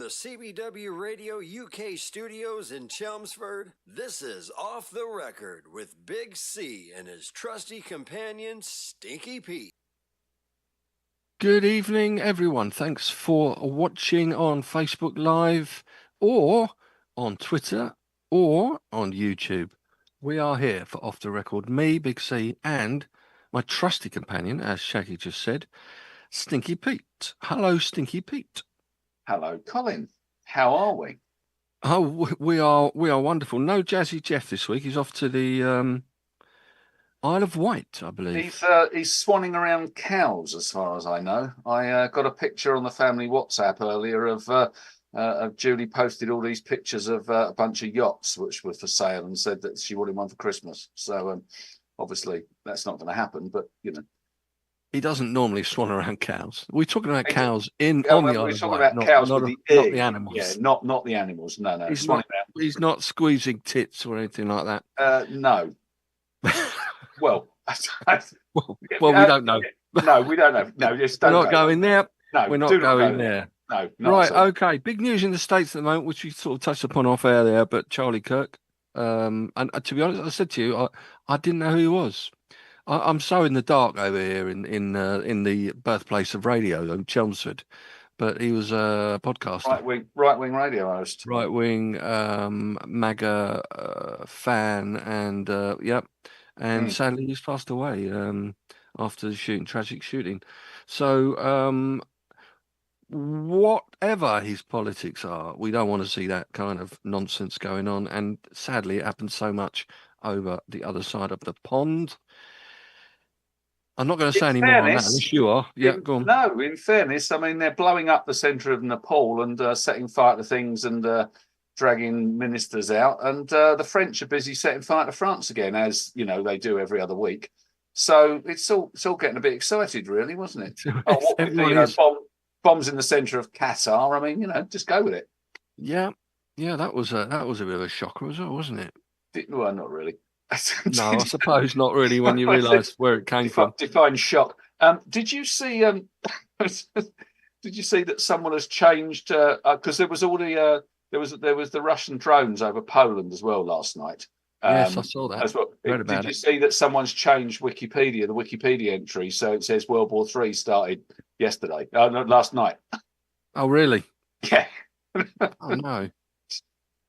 the CBW Radio UK studios in Chelmsford, this is Off the Record with Big C and his trusty companion, Stinky Pete. Good evening, everyone. Thanks for watching on Facebook Live or on Twitter or on YouTube. We are here for Off the Record. Me, Big C, and my trusty companion, as Shaggy just said, Stinky Pete. Hello, Stinky Pete. Hello, Colin. How are we? Oh, we are wonderful. No Jazzy Jeff this week. He's off to the Isle of Wight, I believe. He's swanning around cows, as far as I know. I got a picture on the family WhatsApp earlier of Julie posted all these pictures of a bunch of yachts which were for sale and said that she wanted one for Christmas. So obviously that's not going to happen, but you know. He doesn't normally swan around cows. We're talking about cows on the We're Isle of talking Wight, about cows not with the the animals. Yeah, not the animals. No. He's not squeezing tits or anything like that. No. Well, we don't know. No, we don't know. No, just don't. We're not going there. No, we're not going there. No, not right. Okay. Big news in the States at the moment, which we sort of touched upon off air there. But Charlie Kirk, and to be honest, I said to you, I didn't know who he was. I'm so in the dark over here in the birthplace of radio, in Chelmsford. But he was a podcaster, right wing radio host, right wing MAGA fan, and and sadly he's passed away after the tragic shooting. So whatever his politics are, we don't want to see that kind of nonsense going on. And sadly, it happens so much over the other side of the pond. I'm not going to say any more on that, unless you are. Yeah, go on. No, in fairness, I mean, they're blowing up the centre of Nepal and setting fire to things and dragging ministers out. And the French are busy setting fire to France again, as, you know, they do every other week. So it's all getting a bit excited, really, wasn't it? Bombs in the centre of Qatar. I mean, you know, just go with it. Yeah, that was a bit of a shocker as well, wasn't it? Well, not really. No, I suppose not really when you realise where it came from. Define shock. Did you see? Did you see that someone has changed? Because there was all the there was the Russian drones over Poland as well last night. Yes, I saw that. As well. Did you see that someone's changed the Wikipedia entry, so it says World War III started yesterday? No, last night. Oh, really? Yeah. Oh no.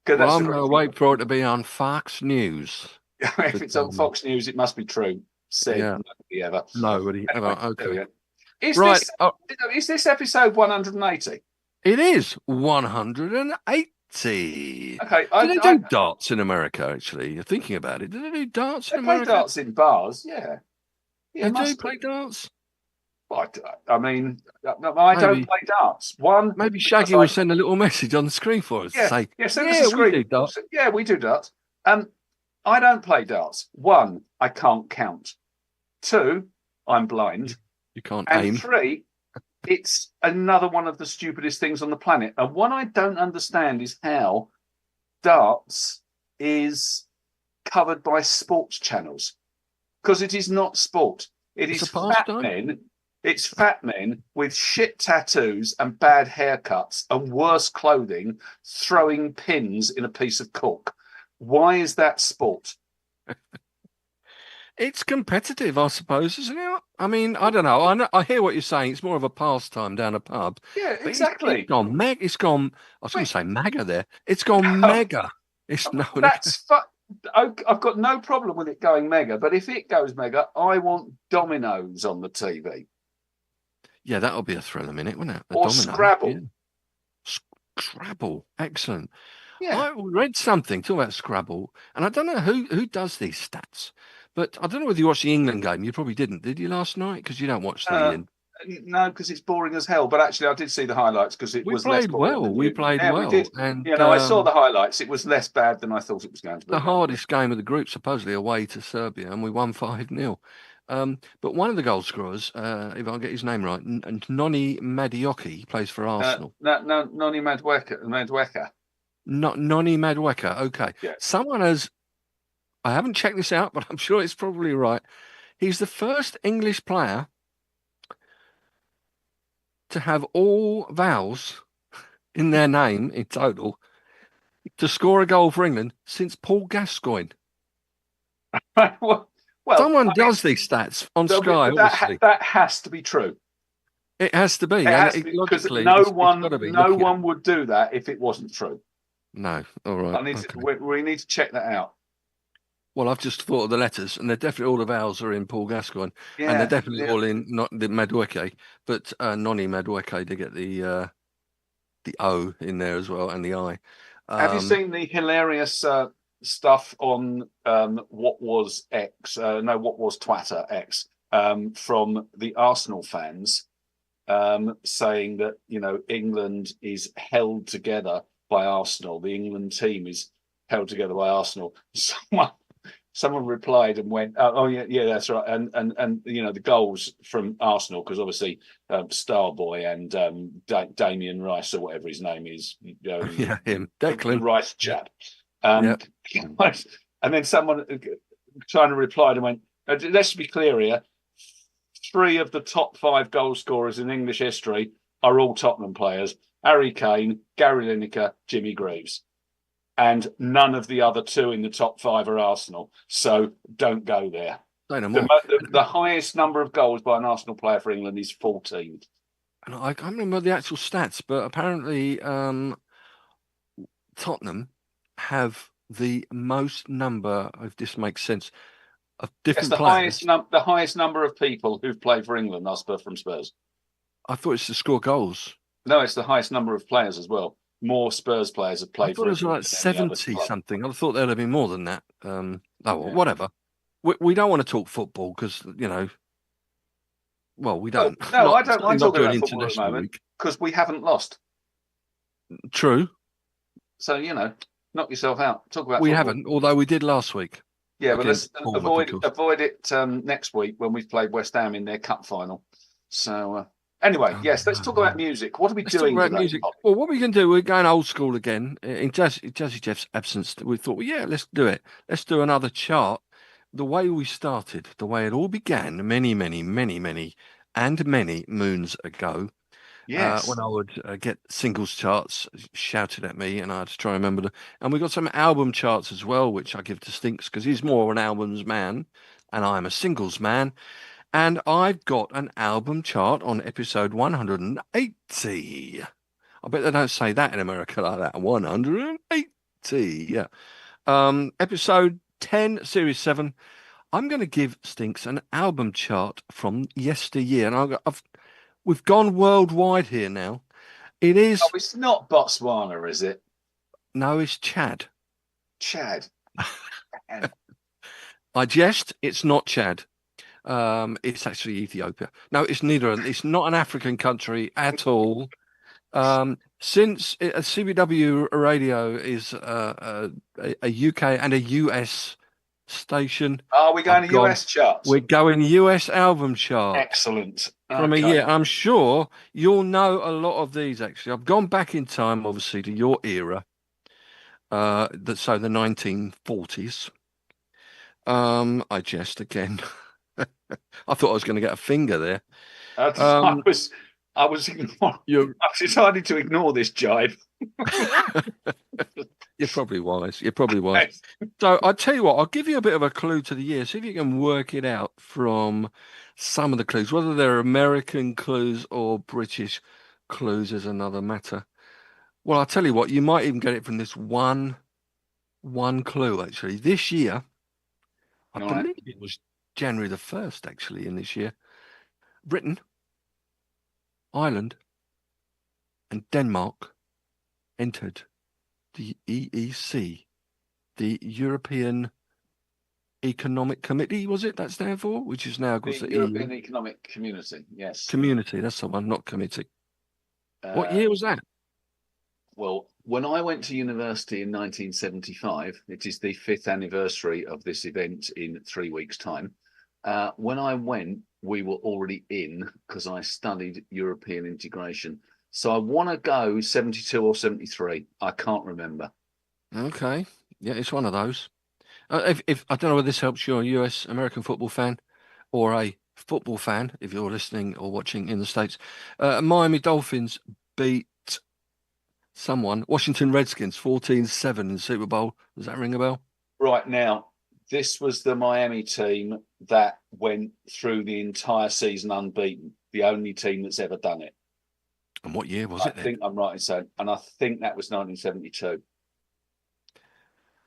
Well, I'm going to wait for it to be on Fox News. If it's on Fox News, it must be true. Nobody ever. Nobody ever. Okay. Is this episode 180? It is 180. Okay. Do they do darts in America, actually? You're thinking about it. Do they do darts in America? They play darts in bars, yeah. They do play darts? I mean, I don't play darts. Maybe Shaggy will send a little message on the screen for us. Yeah, send us a screen. We do darts. Yeah, we do darts. I don't play darts. 1, I can't count. 2, I'm blind. You can't aim. And 3, it's another one of the stupidest things on the planet. And what I don't understand is how darts is covered by sports channels. Because it is not sport. It's fat men. It's fat men with shit tattoos and bad haircuts and worse clothing throwing pins in a piece of cork. Why is that sport? It's competitive, I suppose, isn't it? I mean, I don't know. I hear what you're saying. It's more of a pastime down a pub. Yeah, exactly. It's gone. I was going to say MAGA there. It's gone mega. I've got no problem with it going mega, but if it goes mega, I want dominoes on the TV. Yeah, that'll be a thrill a minute, wouldn't it? Or Scrabble. Yeah. Scrabble, excellent. Yeah. I read something talking about Scrabble, and I don't know who does these stats, but I don't know whether you watched the England game. You probably didn't, did you, last night? Because you don't watch the No, because it's boring as hell. But actually, I did see the highlights because we played well. We played well. We did. And I saw the highlights. It was less bad than I thought it was going to be. The hardest game of the group, supposedly away to Serbia, and we won 5-0. But one of the goal scorers, if I get his name right, Noni Madioki, plays for Arsenal. Noni Madweka. Not Noni Madweka. Okay. Yeah. Someone has. I haven't checked this out, but I'm sure it's probably right. He's the first English player to have all vowels in their name in total to score a goal for England since Paul Gascoigne. well, Someone does these stats on Sky, obviously. That has to be true. It has to be. It has to be, because no one would do that if it wasn't true. No. All right. We need to check that out. Well, I've just thought of the letters, and they're definitely all the vowels are in Paul Gascoigne, Yeah, and they're definitely all in not the Madueke, but Noni Madueke to get the O in there as well and the I. Have you seen the hilarious stuff on what was Twitter X from the Arsenal fans saying that England is held together by Arsenal. The England team is held together by Arsenal. Someone replied and went, "Oh yeah, that's right." And the goals from Arsenal, because obviously Starboy and Damien Rice or whatever his name is, him, Declan, the Rice chap. And then someone trying to reply and went, "Let's be clear here. 3 of the top 5 goal scorers in English history are all Tottenham players: Harry Kane, Gary Lineker, Jimmy Greaves. And none of the other 2 in the top 5 are Arsenal. So don't go there." The highest number of goals by an Arsenal player for England is 14. And I can't remember the actual stats, but apparently Tottenham have the most number, if this makes sense, of different players. The highest number of people who've played for England are from Spurs. I thought it's to score goals. No, it's the highest number of players as well. More Spurs players have played for England. I thought it was like 70 something. I thought there'd have been more than that. Whatever. We don't want to talk football because, well, we don't. No, I don't mind talking about football at the moment because we haven't lost. True. So, knock yourself out. Talk about We football. haven't, although we did last week. Yeah, but let's avoid it next week when we've played West Ham in their cup final. So, anyway, yes, let's talk about music. What are we doing today? Music. Well, what we can do, we're going old school again. In Jazzy Jeff's absence, we thought, well, yeah, let's do it. Let's do another chart. The way we started, the way it all began many moons ago. Yes. When I would get singles charts shouted at me, and I had to try and remember them. And we got some album charts as well, which I give to Stinks because he's more an albums man, and I'm a singles man. And I've got an album chart on episode 180. I bet they don't say that in America like that. 180, yeah. Episode 10, Series 7. I'm going to give Stinks an album chart from yesteryear, and we've gone worldwide here now. It is. Oh, it's not Botswana, is it? No, it's Chad. Chad. I jest. It's not Chad. It's actually Ethiopia. No, it's neither. It's not an African country at all. Since CBW Radio is a UK and a US station. Are we going to US charts? We're going US album chart. Excellent. From a year. I'm sure you'll know a lot of these, actually. I've gone back in time, obviously, to your era. So the 1940s. I jest again. I thought I was going to get a finger there. I was decided to ignore this jibe. You're probably wise. So I'll tell you what, I'll give you a bit of a clue to the year. See if you can work it out from some of the clues. Whether they're American clues or British clues is another matter. Well, I'll tell you what, you might even get it from this one clue, actually. This year, I believe it was January the 1st, actually, in this year. Britain, Ireland, and Denmark entered the EEC, the European Economic Committee, was it that stand for? Which is now, of course, the European Economic Community, yes. Community, that's the one, not committee. What year was that? Well, when I went to university in 1975, it is the 5th anniversary of this event in 3 weeks' time. When I went, we were already in because I studied European integration. So I want to go 72 or 73. I can't remember. Okay. Yeah, it's one of those. If I don't know whether this helps, you're a US American football fan or a football fan, if you're listening or watching in the States. Miami Dolphins beat Someone. Washington Redskins 14-7 in Super Bowl. Does that ring a bell? Right now, this was the Miami team that went through the entire season unbeaten. The only team that's ever done it. And what year was I it then? think I'm right in saying, and I think that was 1972.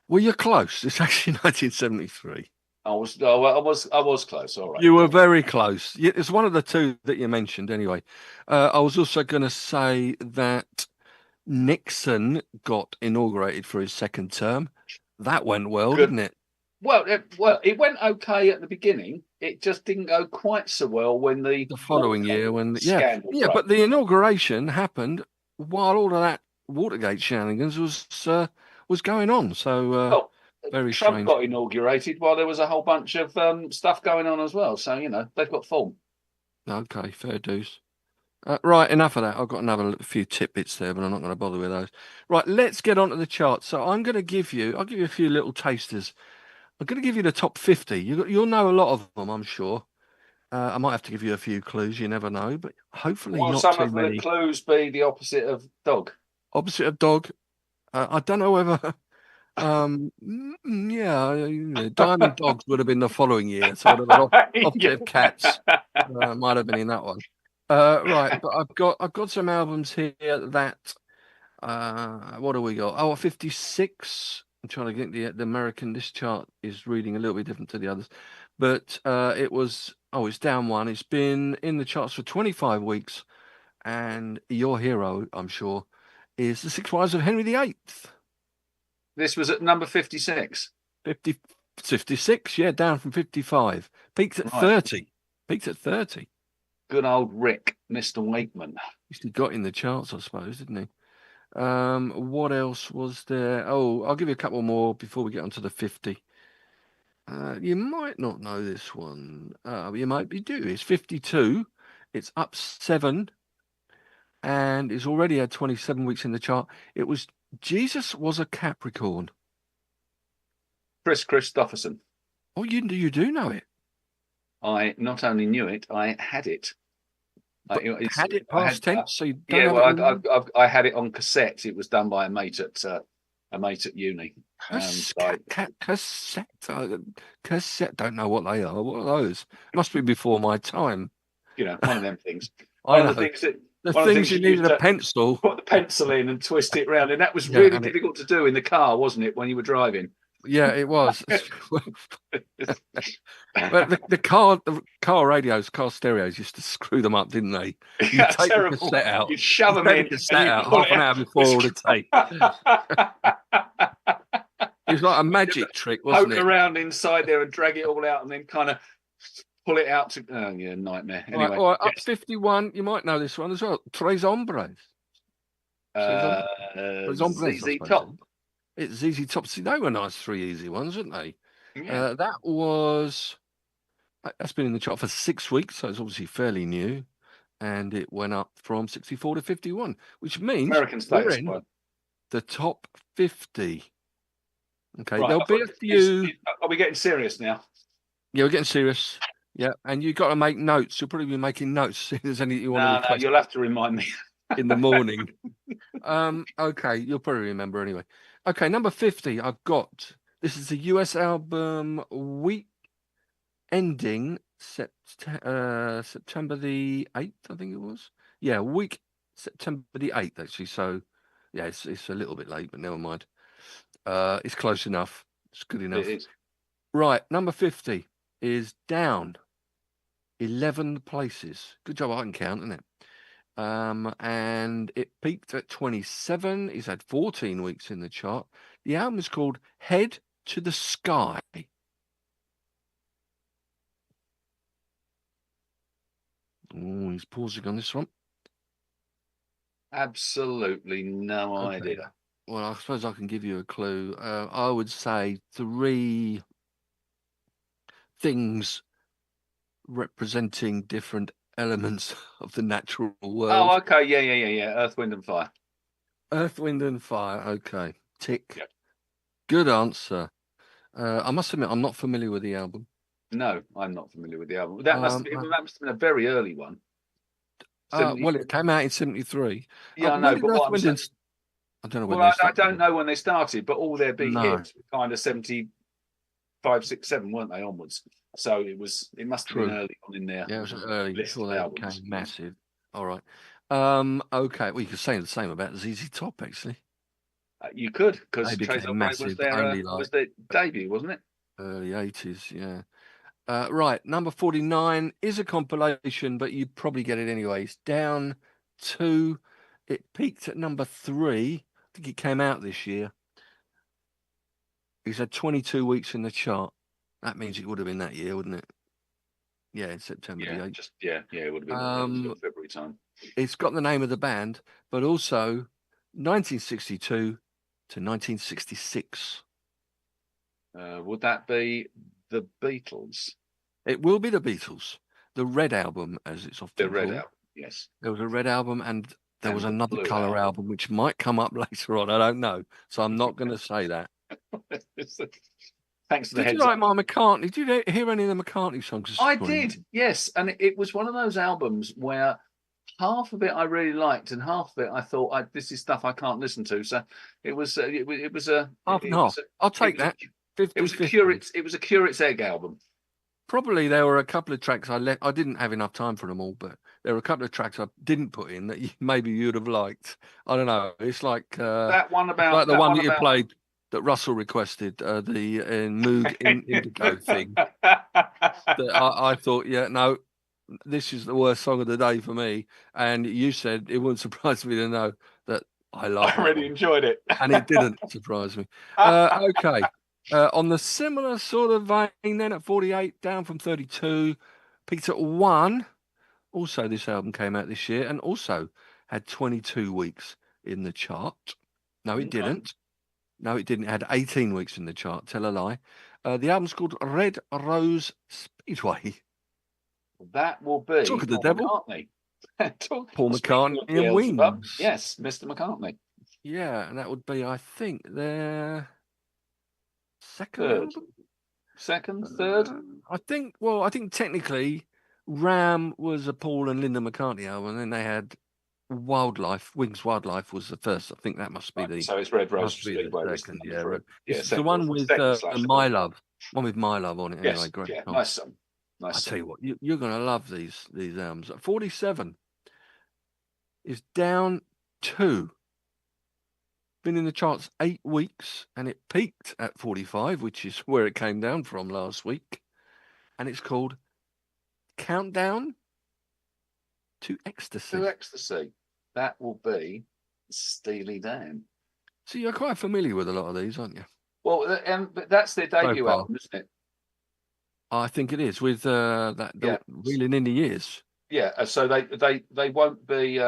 Well, you're close. It's actually 1973. I was close. All right. You were very close. It's one of the two that you mentioned anyway. I was also going to say that Nixon got inaugurated for his second term. That went well, Good. didn't it? Well, it went okay at the beginning. It just didn't go quite so well when the following year, scandal broke. but the inauguration happened while all of that Watergate shenanigans was going on. So very Trump strange. got inaugurated while there was a whole bunch of stuff going on as well. So they've got form. Okay, fair dues. Right, enough of that. I've got another few tidbits there, but I'm not going to bother with those. Right, let's get on to the chart. So I'll give you a few little tasters. I'm going to give you the top 50. You'll know a lot of them, I'm sure. I might have to give you a few clues. You never know, but hopefully Will not some too of many. the clues be the opposite of dog? Opposite of dog. I don't know whether. Diamond Dogs would have been the following year, so I'd have been opposite of cats. Might have been in that one. Right, but I've got some albums here that. What do we got? Oh, 56. I'm trying to get the American. This chart is reading a little bit different to the others, but it's down one. It's been in the charts for 25 weeks, and your hero, I'm sure, is The Six Wives of Henry VIII. This was at number 56. 56, yeah, down from 55. Peaked at 30. Peaked at 30. Good old Rick, Mr. Wakeman. He got in the charts, I suppose, didn't he? What else was there? Oh, I'll give you a couple more before we get onto the 50. You might not know this one. You might be due. It's 52. It's up 7. And it's already had 27 weeks in the chart. It was Jesus Was a Capricorn. Chris Christopherson. Oh, you do know it. I not only knew it, I had it. Had it past tense, so you don't have it. I had it on cassette. It was done by a mate at uni. Cassette. Cassette. Don't know what they are. What are those? Must be before my time. One of them things. One of the things you needed a pencil. Put the pencil in and twist it round, and that was really difficult to do in the car, wasn't it, when you were driving? Yeah, it was. But the car radios, car stereos used to screw them up, didn't they? You take the cassette out. You shove them in. The cassette out half an hour before all the tape. It was like a magic trick, wasn't it? Poke around inside there and drag it all out, and then kind of pull it out to. Oh yeah, nightmare. Anyway, all right, up 51. You might know this one as well. Tres Hombres. ZZ Top. It's ZZ Top. See, they were nice 3 easy ones, weren't they? Yeah. That's been in the chart for 6 weeks, so it's obviously fairly new, and it went up from 64 to 51, which means American status we're in quo. the top 50. Okay, Right, there'll be a few. Are we getting serious now? Yeah, we're getting serious. Yeah, and you've got to make notes. You'll probably be making notes if there's anything you want to request. No, you'll have to remind me. In the morning. Okay, you'll probably remember anyway. Okay, number 50, I've got. This is the US album Week ending September the 8th, I think it was. Yeah, week September the 8th, actually. So, yeah, it's a little bit late, but never mind. It's close enough. It's good enough. It is. Right, number 50 is down 11 places. Good job, I can count, isn't it? And it peaked at 27. He's had 14 weeks in the chart. The album is called Head to the Sky. Oh, he's pausing on this one. Absolutely no idea. Well, I suppose I can give you a clue. I would say 3 things representing different elements of the natural world. Oh, okay. Yeah. Earth, Wind and Fire. Earth, Wind and Fire. Okay. Tick. Yep. Good answer. I must admit, I'm not familiar with the album. No, I'm not familiar with the album. That must have been a very early one. Well, it came out in 73. Yeah, I know, but what I'm saying... I don't know when Well, they I started. don't know when they started, but all their big No. hits were kind of 75, 6, 7, weren't they, onwards? So it must have been True. early on in there. Yeah, it was early list before of they albums. became massive. All right. Okay. Well, you could say the same about ZZ Top, actually. You could, They because Trace became Operate massive only was like their debut, wasn't it? early 80s. Yeah. Right. Number 49 is a compilation, but you probably get it anyway. It's down 2. It peaked at number 3. I think it came out this year. He's had 22 weeks in the chart. That means it would have been that year, wouldn't it? Yeah, in September the 8th. It would have been Um, February time. It's got the name of the band, but also 1962 to 1966. Would that be the Beatles? It will be the Beatles. The Red Album, as it's The often Red called. Album, yes. There was a Red Album, and there And was the another Blue colour album, which might come up later on. I don't know, so I'm not going to say that. Thanks for the Did you heads like up. my McCartney? Did you hear any of the McCartney songs? I did, yes, and it was one of those albums where half of it I really liked, and half of it I thought, this is stuff I can't listen to. So it was a Half and half. I'll take that. 50, it was a curate's egg album. Probably there were a couple of tracks I didn't have enough time for them all, but there were a couple of tracks I didn't put in that maybe you'd have liked. I don't know. It's like that one about like the one that you played that Russell requested, the Moog Indigo thing. That I thought, yeah, no, this is the worst song of the day for me. And you said it wouldn't surprise me to know that I like. I really enjoyed it, and it didn't surprise me. Okay. On the similar sort of vein, then at 48, down from 32, peaked at 1. Also, this album came out this year and also had 22 weeks in the chart. No, it didn't. No, it didn't. It had 18 weeks in the chart. Tell a lie. The album's called Red Rose Speedway. That will be Talk of the Paul devil. McCartney. Paul McCartney and Wings. Yes, Mr. McCartney. Yeah, and that would be, I think, their second Third. album? Second, third? I think technically Ram was a Paul and Linda McCartney album, and then they had Wings Wildlife was the first. I think that must be So it's Red Rose Speedway. was the number 3. It's the one with My Love. One with My Love on it. Yes, anyway, great. Yeah, nice song. I tell you what, you're going to love these albums. 47 is down 2. Been in the charts 8 weeks, and it peaked at 45, which is where it came down from last week. And it's called Countdown to Ecstasy. That will be Steely Dan. So you're quite familiar with a lot of these, aren't you? Well, but that's their debut album, isn't it? I think it is, with Reeling in the Years. Yeah, so they won't be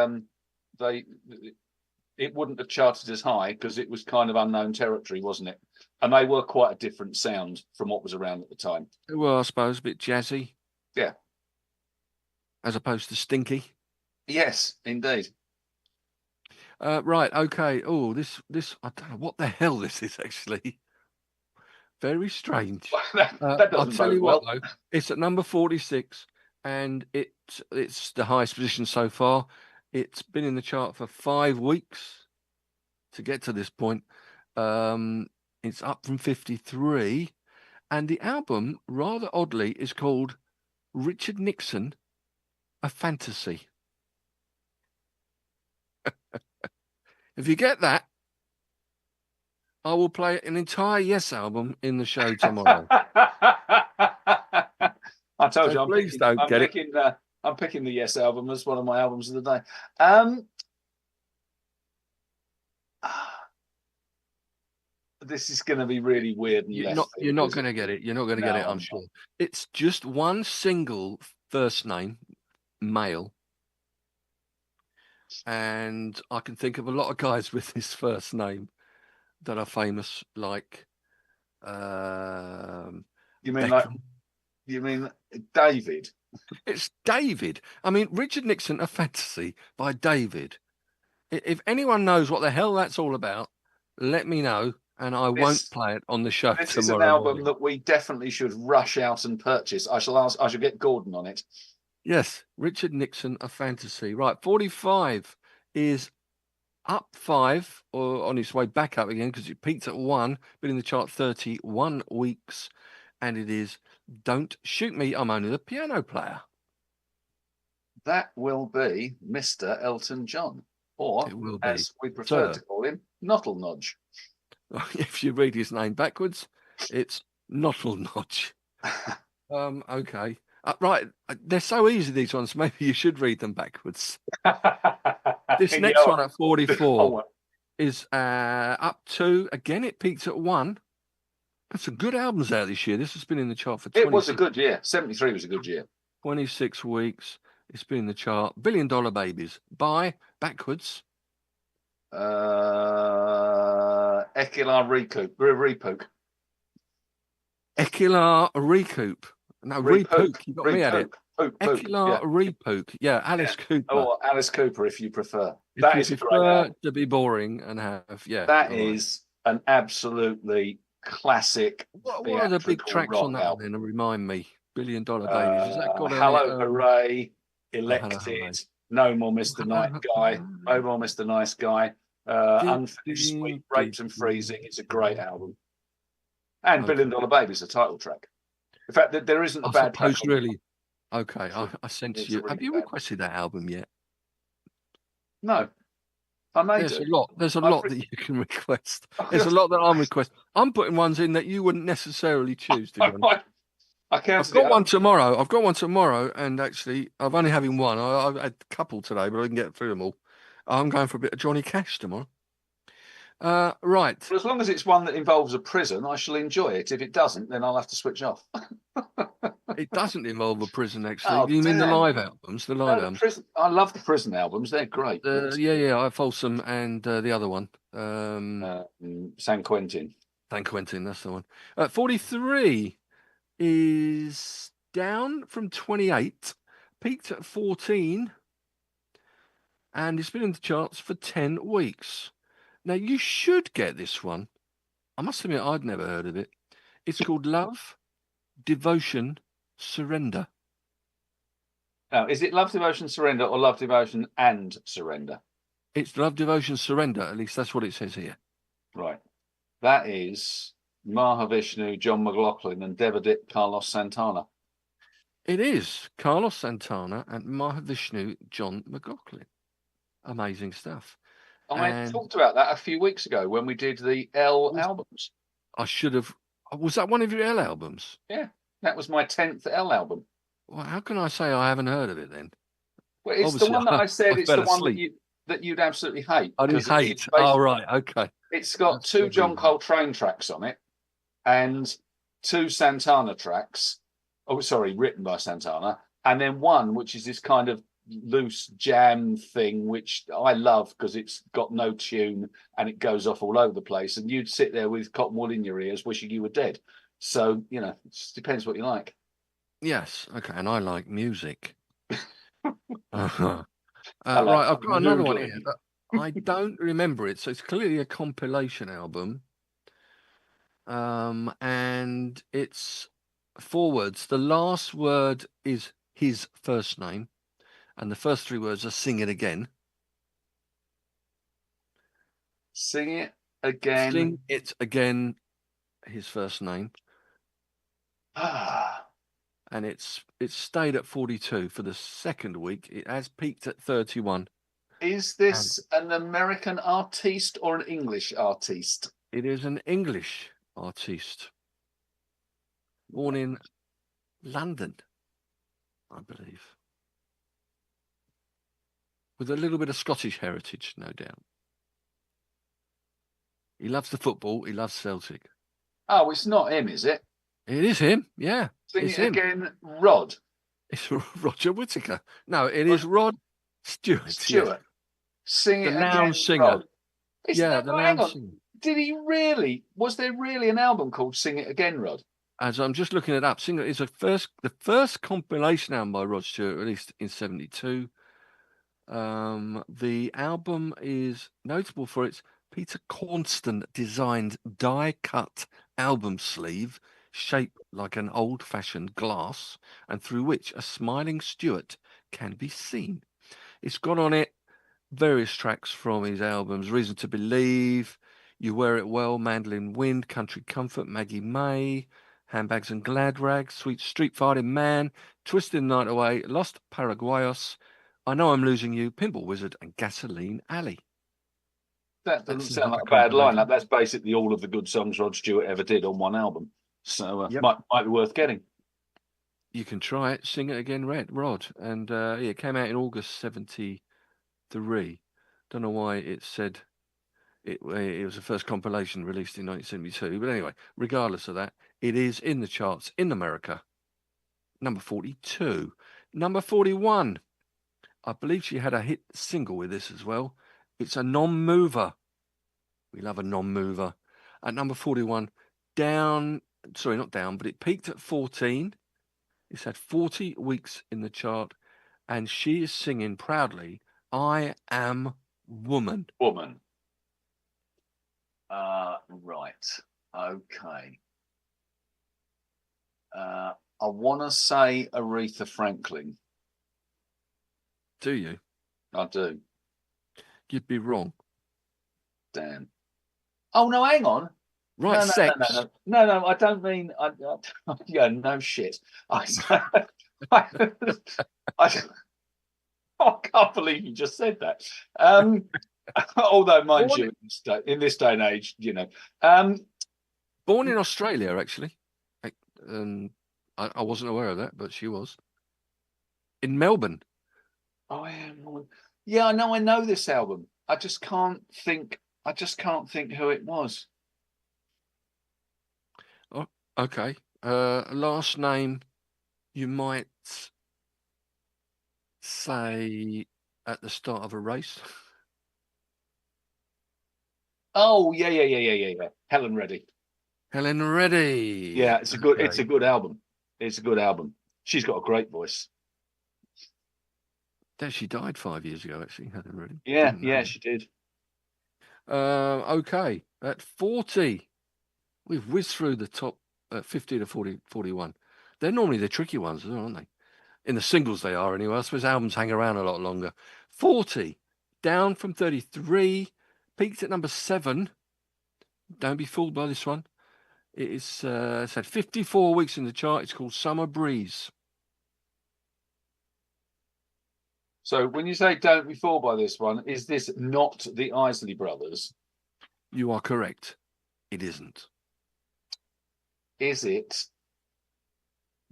it wouldn't have charted as high because it was kind of unknown territory, wasn't it? And they were quite a different sound from what was around at the time. Well, I suppose a bit jazzy. Yeah. As opposed to Stinky. Yes, indeed. Right, okay. Oh, this I don't know what the hell this is actually. Very strange. that doesn't I'll tell you well. what though, it's at number 46 and it's the highest position so far. It's been in the chart for 5 weeks to get to this point. It's up from 53, and the album, rather oddly, is called Richard Nixon, A Fantasy. If you get that, I will play an entire Yes album in the show tomorrow. I told you, I'm picking the Yes album as one of my albums of the day. This is going to be really weird. And you're not going to get it. You're not going to get it, I'm sure. It's just one single first name, male. And I can think of a lot of guys with this first name that are famous, like you mean David? It's David. I mean, Richard Nixon, A Fantasy by David. If anyone knows what the hell that's all about, let me know, and I won't play it on the show tomorrow. This is an album that we definitely should rush out and purchase. I shall get Gordon on it. Yes, Richard Nixon, A Fantasy. Right, 45 is up 5 or on its way back up again because it peaked at 1, been in the chart 31 weeks, and it is Don't Shoot Me, I'm Only the Piano Player. That will be Mr. Elton John, or, It will be, as we prefer to call him, Nottle Nodge. If you read his name backwards, it's Nottle Nodge. Okay. Right. They're so easy, these ones. Maybe you should read them backwards. This next one at 44 is up 2. Again, it peaked at 1. That's some good albums out this year. This has been in the chart for 26. It was a good year. 73 was a good year. 26 weeks. It's been in the chart. $1 Billion Babies. By backwards. Ekilar Recoup. Ekilar Recoup. No, Repook. You got me at it. Ekilar Repook. Yeah, Alice Cooper. Or Alice Cooper, if you prefer. If that is prefer to be boring and have, That is an absolutely classic. What are the big tracks on that album? And remind me, $1 Billion Babies. Has that got Hello, Hooray, Elected, No More Mr. Nice Guy, No More Mr. Nice Guy, Unfinished Sweet, Rapes and Freezing. It's a great album. And $1 Billion Babies, the title track. In fact, there isn't a bad track. Really? Okay, I sent you. Have you requested that album yet? No. There's a lot that you can request. There's a lot that I'm requesting. I'm putting ones in that you wouldn't necessarily choose. I've got one tomorrow, and actually, I've only having one. I've had a couple today, but I can get through them all. I'm going for a bit of Johnny Cash tomorrow. Right. Well, as long as it's one that involves a prison, I shall enjoy it. If it doesn't, then I'll have to switch off. It doesn't involve a prison, actually. You mean the live albums? The live albums. I love the prison albums. They're great. Yeah. Folsom and the other one. San Quentin. San Quentin, that's the one. 43 is down from 28, peaked at 14, and it's been in the charts for 10 weeks. Now, you should get this one. I must admit, I'd never heard of it. It's called Love, Devotion, Surrender. Now, is it Love, Devotion, Surrender, or Love, Devotion, and Surrender? It's Love, Devotion, Surrender. At least that's what it says here. Right. That is Mahavishnu, John McLaughlin, and Devadip Carlos Santana. It is Carlos Santana and Mahavishnu, John McLaughlin. Amazing stuff. I talked about that a few weeks ago when we did the L albums. I should have. Was that one of your L albums? Yeah, that was my 10th L album. Well, how can I say I haven't heard of it then? Well, it's obviously the one that I said. It's the one that you'd absolutely hate. I didn't hate. Oh, right. Okay. It's got two John Coltrane tracks on it and two Santana tracks. Oh, sorry, written by Santana, and then one which is this kind of loose jam thing, which I love because it's got no tune and it goes off all over the place, and you'd sit there with cotton wool in your ears wishing you were dead. So, it just depends what you like. Yes, okay, and I like music. Right, I've got another one here. I don't remember it, so it's clearly a compilation album. And it's 4 words. The last word is his first name, and the first 3 words are "Sing It Again." Sing it again. Sing it again. His first name. And it's stayed at 42 for the second week. It has peaked at 31. Is this an American artiste or an English artiste? It is an English artiste. Born in London, I believe. With a little bit of Scottish heritage, no doubt. He loves the football. He loves Celtic. Oh, it's not him, is it? It is him, yeah. Sing it again, Rod. It's Roger Whittaker. No, it is Rod Stewart. Yeah. Sing it again, the noun singer. Yeah, the noun singer. Did he really? Was there really an album called Sing It Again, Rod? As I'm just looking it up, Sing It is the first compilation album by Rod Stewart, released in 1972. The album is notable for its Peter Cornston designed die-cut album sleeve shaped like an old-fashioned glass, and through which a smiling Stewart can be seen. It's got on it various tracks from his albums: Reason to Believe, You Wear It Well, Mandolin Wind, Country Comfort, Maggie May, Handbags and Glad Rags, Sweet Street Fighting Man, Twisted the Night Away, Lost Paraguayos, I Know I'm Losing You, Pinball Wizard, and Gasoline Alley. That doesn't That's sound another like a bad compilation. lineup. That's basically all of the good songs Rod Stewart ever did on one album. So Yep. might be worth getting. You can try it. Sing It Again, Rod. And it came out in August 73. Don't know why it said it was the first compilation released in 1972. But anyway, regardless of that, it is in the charts in America. Number 42. Number 41. I believe she had a hit single with this as well. It's a non-mover. We love a non-mover. At number 41, not down, but it peaked at 14. It's had 40 weeks in the chart, and she is singing proudly, I Am Woman. Woman. Right. Okay. I want to say Aretha Franklin. Do you? I do. You'd be wrong. Damn. Oh, no, hang on. Right, no, sex. No, I don't mean. Yeah, no shit. I can't believe you just said that. Although, mind you, in this day and age, you know. Born in Australia, actually. I wasn't aware of that, but she was. In Melbourne. I am. Yeah, I know this album. I just can't think who it was. Oh, okay. Last name, you might say at the start of a race. Oh, yeah. Helen Reddy. Helen Reddy. Yeah, it's a good album. It's a good album. She's got a great voice. She died 5 years ago, actually, Helen Reddy. Yeah, she did. Okay, at 40, we've whizzed through the top 50 to 40, 41. They're normally the tricky ones, aren't they? In the singles they are anyway. I suppose albums hang around a lot longer. 40, down from 33, peaked at number 7. Don't be fooled by this one. It's had 54 weeks in the chart. It's called Summer Breeze. So when you say don't be fooled by this one, is this not the Isley Brothers? You are correct. It isn't. Is it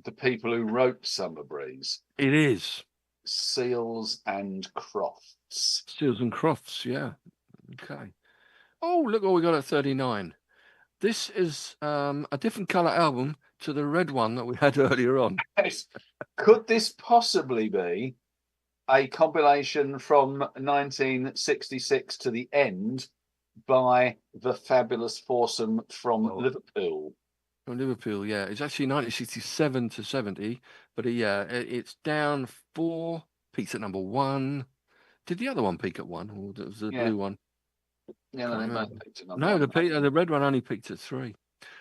the people who wrote Summer Breeze? It is. Seals and Crofts. Seals and Crofts, yeah. Okay. Oh, look what we got at 39. This is a different colour album to the red one that we had earlier on. Could this possibly be a compilation from 1966 to the end by the fabulous foursome from Liverpool? From Liverpool, yeah. It's actually 1967 to 70, but it's down 4, peaks at number 1. Did the other one peak at 1, or was the blue one? Yeah, no, they both peaked at number 1. The red one only peaked at 3.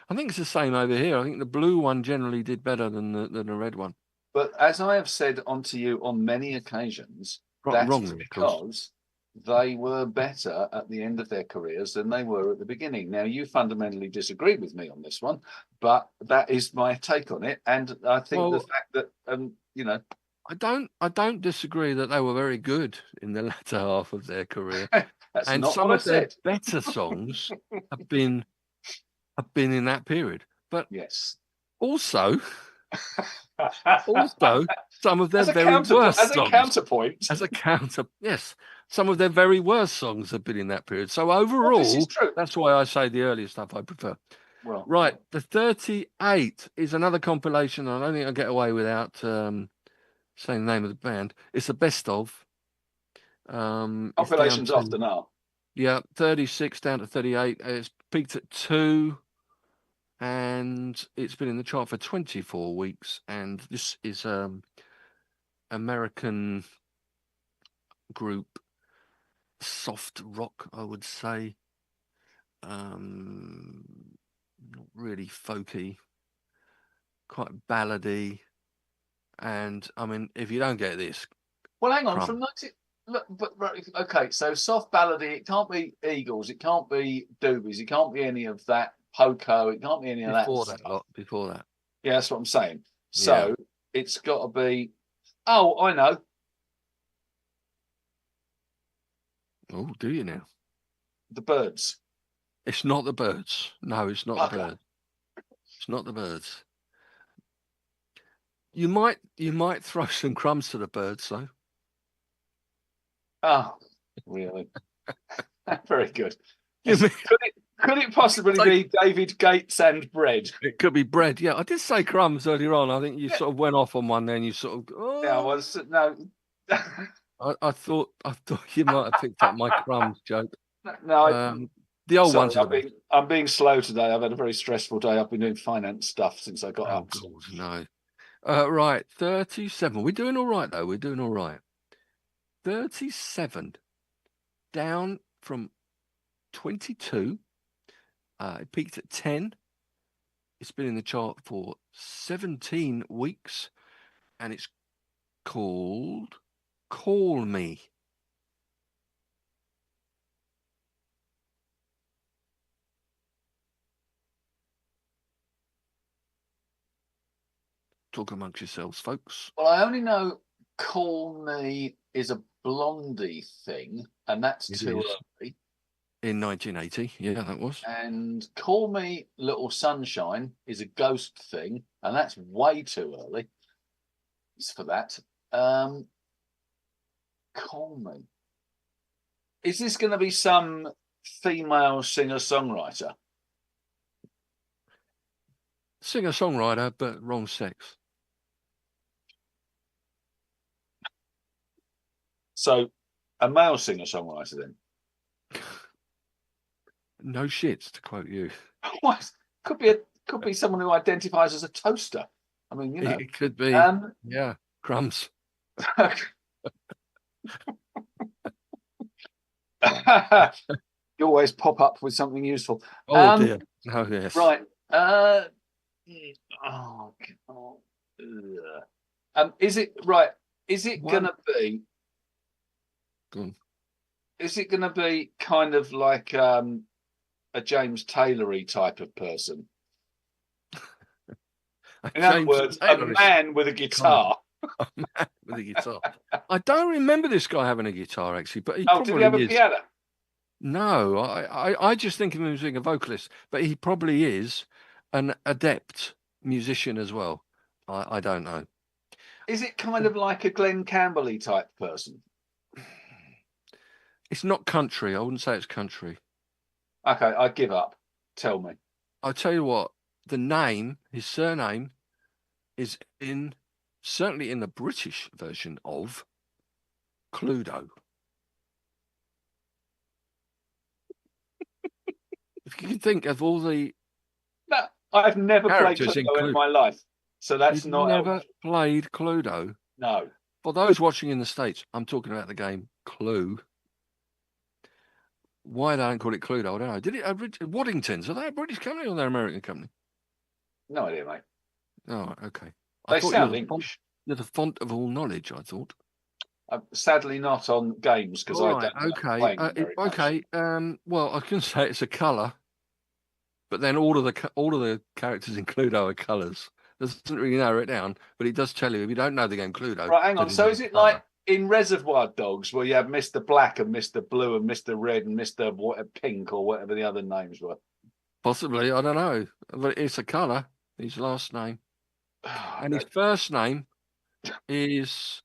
I think it's the same over here. I think the blue one generally did better than the red one. But as I have said onto you on many occasions, that's because they were better at the end of their careers than they were at the beginning. Now, you fundamentally disagree with me on this one, but that is my take on it. And I think the fact that, I don't disagree that they were very good in the latter half of their career. And some of their better songs have been in that period. But yes, also some of their very worst songs. Yes, some of their very worst songs have been in that period. So overall, this is true. That's why I say the earlier stuff I prefer. Well, right, the 38 is another compilation. I don't think I'll get away without saying the name of the band. It's the best of. Compilations often are. Yeah, 36 down to 38. It's peaked at 2. And it's been in the chart for 24 weeks. And this is American group, soft rock, I would say. Not really folky, quite ballady. And I mean, if you don't get this, well, hang on, from Look, but right, okay, so soft ballady, it can't be Eagles, it can't be Doobies, it can't be any of that Poco, it can't be any of that Before that stuff. lot, before that. Yeah, that's what I'm saying. Yeah. So it's got to be. Oh, I know. Oh, do you now? The Birds. It's not the Birds. No, it's not the Bugger. Birds. It's not the Birds. You might throw some crumbs to the Birds, though. Oh, really? Very good. You mean, Could it possibly be David Gates and bread? it could be bread. Yeah, I did say crumbs earlier on. I think you Yeah. sort of went off on one there, and you sort of. Yeah, Oh. well, no. I thought you might have picked up my crumbs joke. No, the old sorry, ones are the best. I'm being slow today. I've had a very stressful day. I've been doing finance stuff since I got Oh up. God, no. Right, 37. We're doing all right though. We're doing all right. 37, down from 22. It peaked at 10. It's been in the chart for 17 weeks, and it's called "Call Me." Talk amongst yourselves, folks. Well, I only know Call Me is a Blondie thing, and that's It too is. early. In 1980, yeah, that was. And Call Me Little Sunshine is a Ghost thing, and that's way too early. It's for that. Call Me. Is this going to be some female singer-songwriter? Singer-songwriter, but wrong sex. So, a male singer-songwriter then? No shits, to quote you. What? Could be someone who identifies as a toaster. I mean, you know, It could be. Yeah, crumbs. You always pop up with something useful. Oh dear. Oh yes. Right. Oh God. Is it right? Is it gonna be? Is it gonna be kind of like a James Taylor-y type of person? In other words, a man with a guitar. A man with a guitar. I don't remember this guy having a guitar actually, but he Oh, did he have a piano? No, I just think of him as being a vocalist, but he probably is an adept musician as well. I don't know. Is it kind of like a Glenn Campbell-y type person? It's not country. I wouldn't say it's country. Okay, I give up. Tell me. I'll tell you what, his surname is certainly in the British version of Cluedo. If you can think of all the... No, I've never played Cluedo in my life. So that's You've not... never played Cluedo? No. For those watching in the States, I'm talking about the game Clue. Why they don't call it Cluedo, I don't know. Did it Waddingtons? Are they a British company or they're an American company? No idea, mate. Oh, okay. They sound English. You're the font of all knowledge, I thought. Sadly not on games because I don't okay. Well, I can say it's a colour, but then all of the characters in Cluedo are colours. Doesn't really narrow it down, but it does tell you if you don't know the game Cluedo. Right, hang on. So is it like in Reservoir Dogs where you have Mr. Black and Mr. Blue and Mr. Red and Mr. Pink or whatever the other names were? Possibly, I don't know, but it's a colour. His last name, and his first name is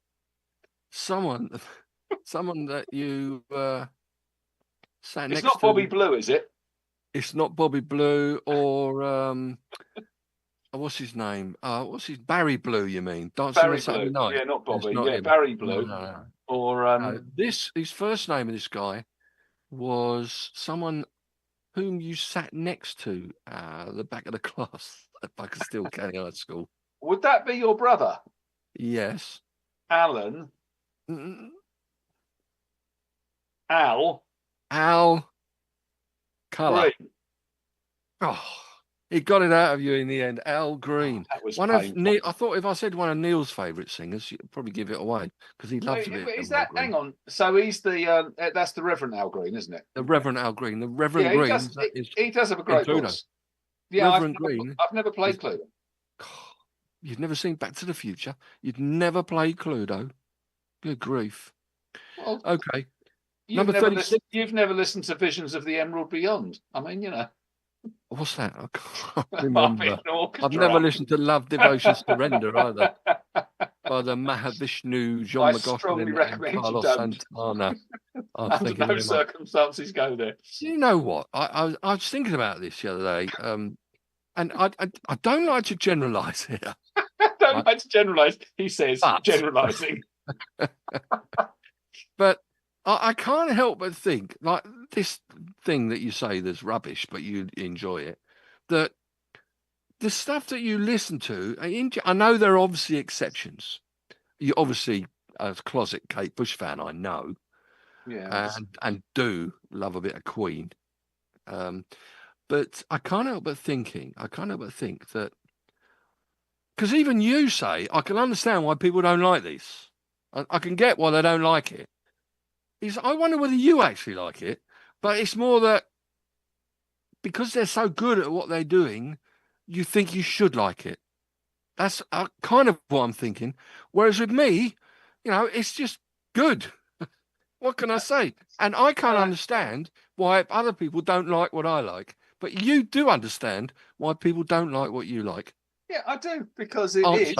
someone that you sat next to. It's not Bobby Blue, is it? It's not Bobby Blue or what's his name? Barry Blue? You mean Dancing Barry on Saturday Blue? Night? Yeah, not Bobby. Not him. Barry Blue. No. Or his first name of this guy was someone whom you sat next to the back of the class at Buckerstill County High School. Would that be your brother? Yes. Alan. Al Colour. Green. Oh, He got it out of you in the end. Al Green. That was One of painful. Neil, I thought if I said one of Neil's favourite singers, you'd probably give it away because he loves a bit Is of Al that? Green. Hang on. So he's the that's the Reverend Al Green, isn't it? The Reverend Al Green. The Reverend Yeah, he Green. does. That is He does have a in great Cluedo. voice. Yeah, Reverend Green. I've never played Cluedo. You've never seen Back to the Future. You'd never played Cluedo. Good grief. Well, Okay. you've Number never 36. listened. You've never listened to Visions of the Emerald Beyond. I mean, What's that? I can't I've remember. I've never listened to Love, Devotion, Surrender either. By the Mahavishnu, John I McLaughlin, strongly and recommend you Carlos don't. Santana. Under no circumstances go there. You know what? I was thinking about this the other day, and I don't like to generalise here. Don't like to generalise, he says, generalising. But I can't help but think, like this thing that you say there's rubbish, but you enjoy it, that the stuff that you listen to, I know there are obviously exceptions. You obviously, as a closet Kate Bush fan, I know, and do love a bit of Queen. But I can't help but think that, because even you say, I can understand why people don't like this. I can get why they don't like it. I wonder whether you actually like it, but it's more that because they're so good at what they're doing, you think you should like it. That's kind of what I'm thinking. Whereas with me, it's just good. What can I say? And I can't understand why other people don't like what I like. But you do understand why people don't like what you like. Yeah, I do, because it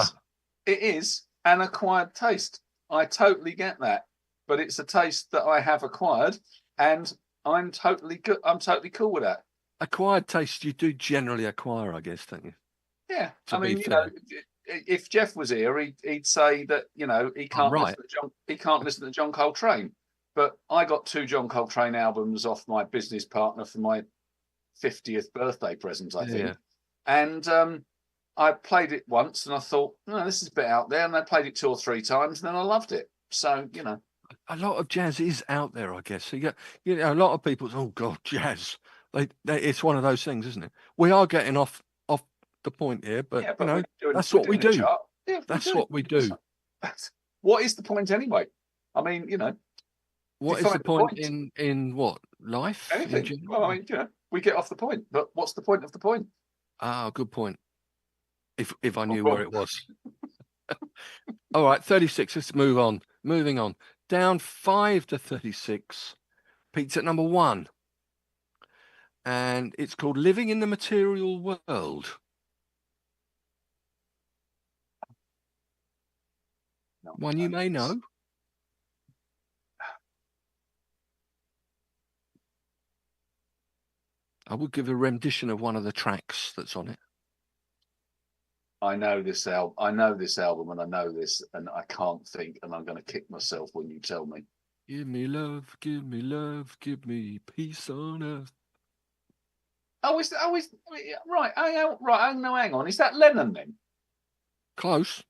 is an acquired taste. I totally get that. But it's a taste that I have acquired, and I'm totally good. I'm totally cool with that. Acquired taste you do generally acquire, I guess, don't you? Yeah, I mean, if Jeff was here, he'd say that he can't listen to John Coltrane. But I got 2 John Coltrane albums off my business partner for my 50th birthday present, I think. And I played it once, and I thought, no, this is a bit out there. And I played it 2 or 3 times, and then I loved it. So a lot of jazz is out there, I guess. So you a lot of people say, "Oh God, jazz." It's one of those things, isn't it? We are getting off the point here, but that's what we do. Yeah, that's what we do. What is the point anyway? I mean, what is the point in what life? Anything. Well, I mean, we get off the point, but what's the point of the point? Ah, good point. If I knew where it was. All right, 36. Let's move on. Moving on. Down 5 to 36. Pete's at number 1. And it's called Living in the Material World. One you may know. I would give a rendition of one of the tracks that's on it. I know this album, and I know this, and I can't think, and I'm going to kick myself when you tell me. Give me love, give me love, give me peace on earth. Right. Hang on. Is that Lennon then? Close,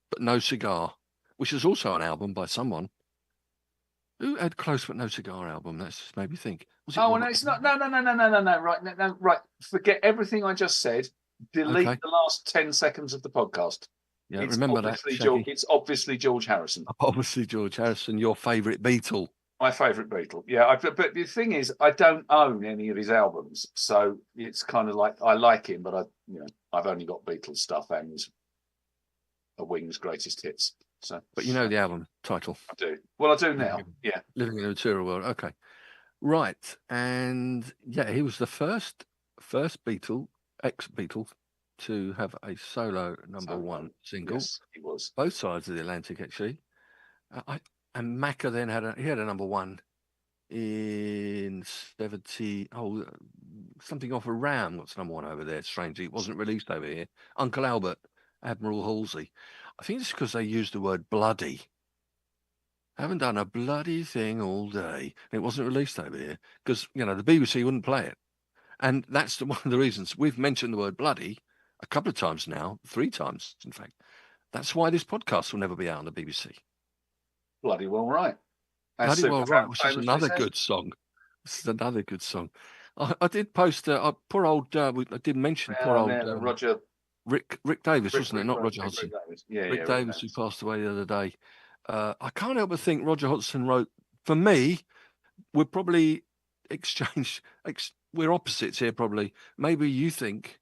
but no cigar, which is also an album by someone. Who had Close but No Cigar album? That's just made me think. No, it's not. No. Right. Forget everything I just said. Delete the last 10 seconds of the podcast. Yeah, remember that. It's obviously George Harrison. Obviously George Harrison, your favourite Beatle. My favourite Beatle. Yeah, but the thing is, I don't own any of his albums, so it's kind of like I like him, but I've only got Beatles stuff and a Wings greatest hits. So, but you know the album title. I do. Well, I do now. Yeah, Living in a Material World. Okay, right, and yeah, he was the first ex-Beatle, to have a solo number 1 single. Yes, he was. Both sides of the Atlantic, actually. And Macca then had a number 1 in 70. Oh, something off a Ram. What's number 1 over there? Strangely, it wasn't released over here. Uncle Albert, Admiral Halsey. I think it's because they used the word bloody. Haven't done a bloody thing all day. It wasn't released over here because the BBC wouldn't play it, and that's one of the reasons we've mentioned the word bloody a couple of times now, 3 times, in fact. That's why this podcast will never be out on the BBC. Bloody well right. Bloody well right, which is another good song. This is another good song. I did post poor old. I did mention poor old Roger. Rick Davis, wasn't it? Not Roger Hodgson. Rick Davis. Yeah, Rick yeah, Davis, who passed away the other day. I can't help but think Roger Hodgson wrote. For me, we're probably we're opposites here. Probably, maybe you think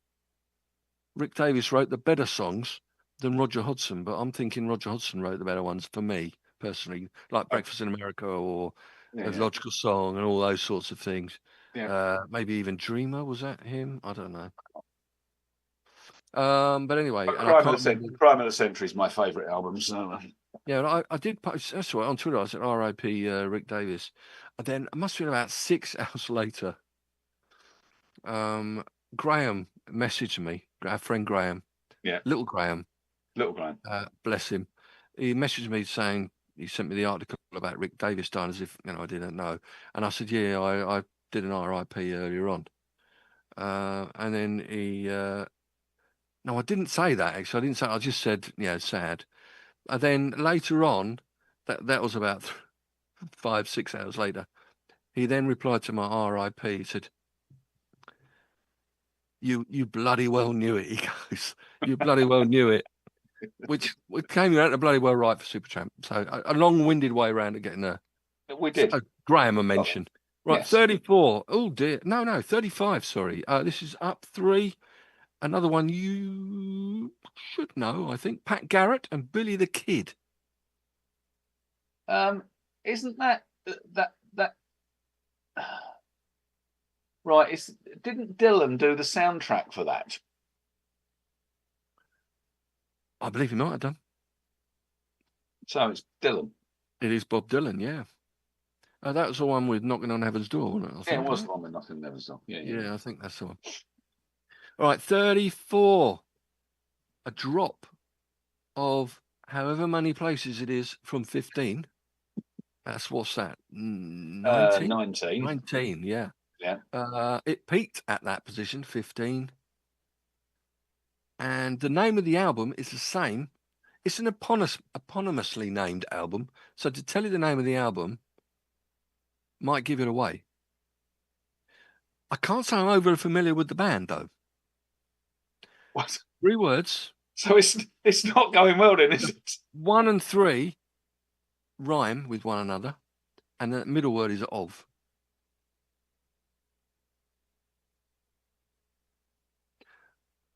Rick Davis wrote the better songs than Roger Hodgson, but I'm thinking Roger Hodgson wrote the better ones for me personally, like Breakfast in America or A Logical Song and all those sorts of things. Yeah. Maybe even Dreamer, was that him? I don't know. But anyway, But and I can't remember. Crime of the Century is my favourite album. So. Yeah, I did post. That's right, on Twitter. I said R.I.P. Rick Davis. And then it must have been about 6 hours later. Graham messaged me. Our friend Graham. Yeah. Little Graham. Bless him. He messaged me saying he sent me the article about Rick Davis dying, as if I didn't know. And I said, yeah, I did an R.I.P. earlier on. And then he. No, I didn't say that actually. I didn't say. I just said, sad. And then later on, that was about 5-6 hours later. He then replied to my R.I.P. He said, "You bloody well knew it." He goes, "You bloody well knew it," which came out bloody well right for Supertramp. So a long-winded way around to getting a. We did. Graham a mention. Right, yes. 34. Oh dear, no, 35. Sorry, this is up 3. Another one you should know, I think. Pat Garrett and Billy the Kid. Isn't that right? Didn't Dylan do the soundtrack for that? I believe he might have done. So it's Dylan. It is Bob Dylan, yeah. That was the one with Knocking on Heaven's Door, wasn't it? I think, it was the one with Knocking on Heaven's Door. Yeah, I think that's the one. All right, 34. A drop of however many places it is from 15. What's that? 19? 19. 19, yeah. Yeah. It peaked at that position, 15. And the name of the album is the same. It's an eponymously named album. So to tell you the name of the album might give it away. I can't say I'm overly familiar with the band, though. What? 3 words. So it's not going well then, is it? 1 and 3 rhyme with one another, and the middle word is of.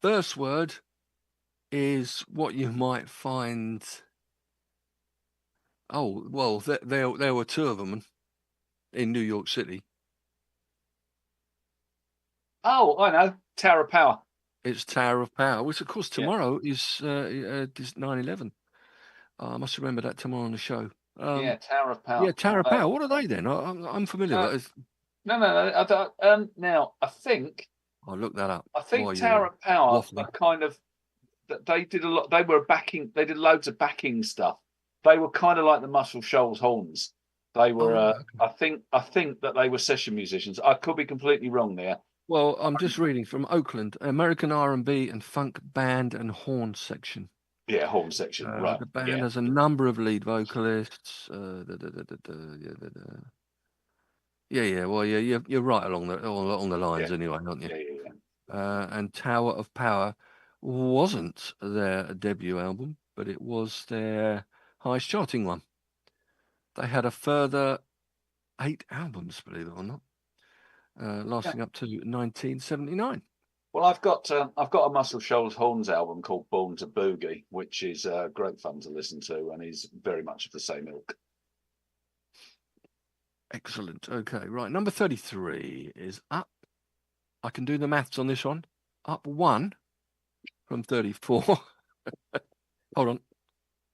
First word is what you might find. Oh, well, there were 2 of them in New York City. Oh, I know. Tower of Power. It's Tower of Power, which, of course, tomorrow is 9/11. I must remember that tomorrow on the show. Tower of Power. Yeah, Tower of Power. What are they then? I'm familiar with it. No. Now, I think... I'll look that up. I think Tower of Power are kind of... They did a lot... They did loads of backing stuff. They were kind of like the Muscle Shoals Horns. They were... okay. I think that they were session musicians. I could be completely wrong there. Well, I'm just reading from Oakland, American R&B and funk band and horn section. Yeah, horn section, right. The band has a number of lead vocalists. Yeah. Well, you're right along the lines anyway, aren't you? Yeah. And Tower of Power wasn't their debut album, but it was their highest charting one. They had a further 8 albums, believe it or not. Lasting up to 1979. Well, I've got a Muscle Shoals Horns album called Born to Boogie, which is great fun to listen to, and is very much of the same ilk. Excellent. Okay, right. Number 33 is up. I can do the maths on this one. Up 1 from 34. Hold on.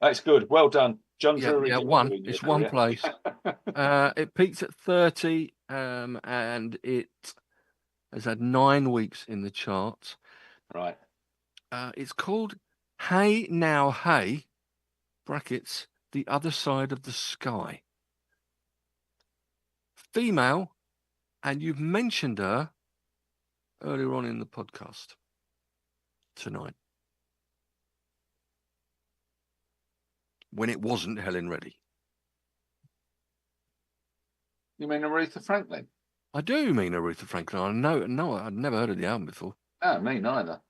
That's good. Well done, John. Yeah, 1. It's 1 place. It peaked at 30. And it has had 9 weeks in the charts. Right. It's called Hey Now Hey, brackets, The Other Side of the Sky. Female, and you've mentioned her earlier on in the podcast tonight. When it wasn't Helen Reddy. You mean Aretha Franklin? I do mean Aretha Franklin. I know, no, I'd never heard of the album before. Oh, me neither.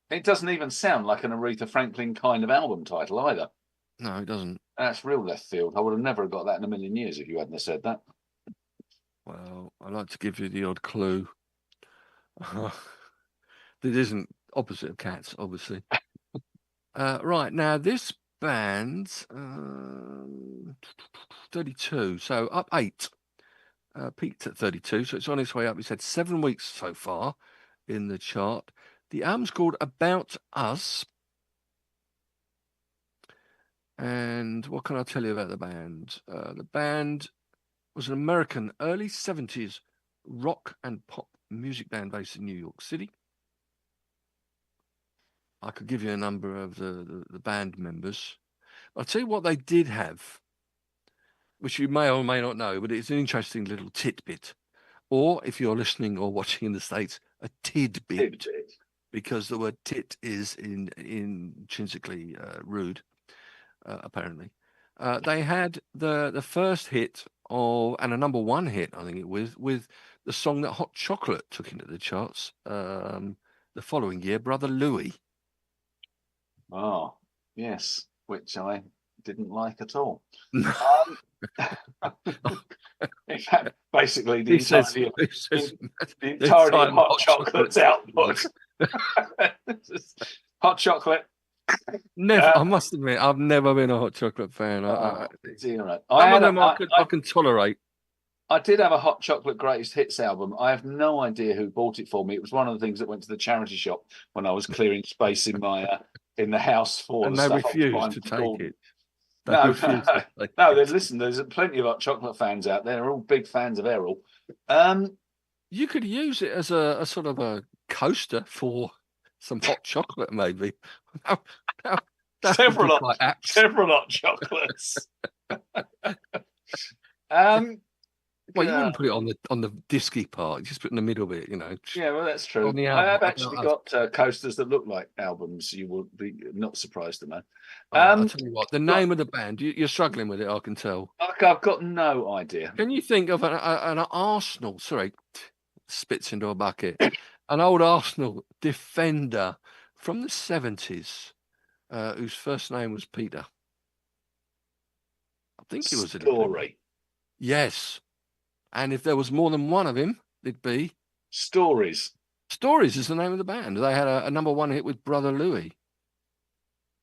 It doesn't even sound like an Aretha Franklin kind of album title either. No, it doesn't. That's real left field. I would have never got that in a million years if you hadn't have said that. Well, I like to give you the odd clue. That isn't opposite of Cats, obviously. Right, now this band's 32, so up 8. Peaked at 32, so it's on its way up. It's had 7 weeks so far in the chart. The album's called About Us. And what can I tell you about the band? The band was an American early 70s rock and pop music band based in New York City. I could give you a number of the band members. I'll tell you what they did have, which you may or may not know, but it's an interesting little tidbit. Or if you're listening or watching in the States, a tidbit. Because the word tit is intrinsically rude, apparently. They had the first hit and a number one hit, I think it was, with the song that Hot Chocolate took into the charts the following year, Brother Louie. Oh, yes, which I didn't like at all. In fact, basically, the entirety of Hot Chocolate's output. Hot Chocolate. Never. I must admit, I've never been a Hot Chocolate fan. Zero. I can tolerate. I did have a Hot Chocolate Greatest Hits album. I have no idea who bought it for me. It was one of the things that went to the charity shop when I was clearing space in my in the house for. And the they stuff refused to take it. No. Listen, there's plenty of Hot Chocolate fans out there. They're all big fans of Errol. You could use it as a sort of a coaster for some hot chocolate, maybe. Several hot chocolates. Well, you wouldn't put it on the disky part. You just put it in the middle bit, you know. Yeah, well, that's true. I have actually got coasters that look like albums. You will be not surprised to know. I'll tell you what, the name of the band, you're struggling with it, I can tell. I've got no idea. Can you think of an Arsenal, spits into a bucket, an old Arsenal defender from the 70s whose first name was Peter? I think he was a Story. Yes. And if there was more than one of him, it'd be Stories. Stories is the name of the band. They had a number one hit with Brother Louie.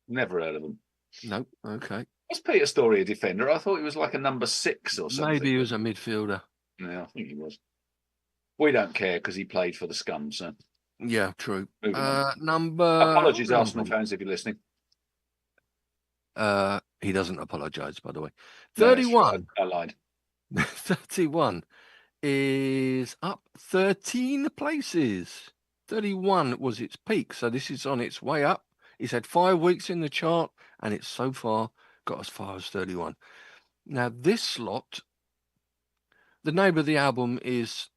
Never heard of them. No, okay. Was Peter Story a defender? I thought he was like a number 6 or something. Maybe he was a midfielder. Yeah, I think he was. We don't care because he played for the Scum, so. Yeah, true. Number. Apologies, Arsenal fans, if you're listening. He doesn't apologise, by the way. 31. No, I lied. 31 is up 13 places. 31 was its peak, so this is on its way up. It's had 5 weeks in the chart, and it's so far got as far as 31. Now, this lot, the name of the album is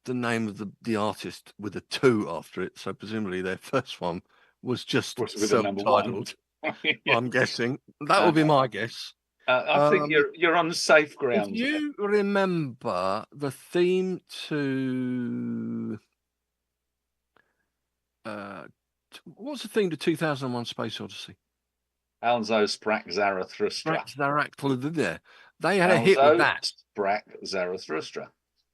the name of the artist with a 2 after it, so presumably their first one was just self-titled. Yeah. I'm guessing. That would be my guess. I think you're on safe ground. If you remember the theme to what was the theme to 2001: Space Odyssey? Alzo Sprach Zarathustra. They had a hit with that. Sprach Zarathustra.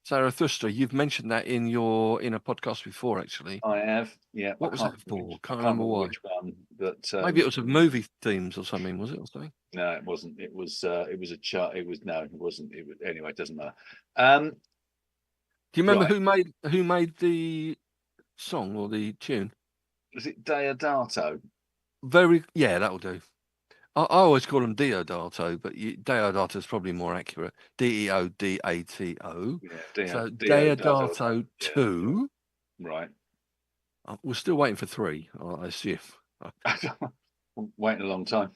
Zarathustra. You've mentioned that in a podcast before, actually. I have. Yeah. What was that for? Can't remember why. Which one? But maybe it was a movie themes or something. Was it or something? No, it wasn't. It was a chart. It wasn't. It was anyway. It doesn't matter. Do you remember who made the song or the tune? Was it Deodato? That'll do. I always call them Deodato, but Deodato is probably more accurate. Deodato. Yeah, so Deodato 2. Right. We're still waiting for 3, I assume. Waiting a long time.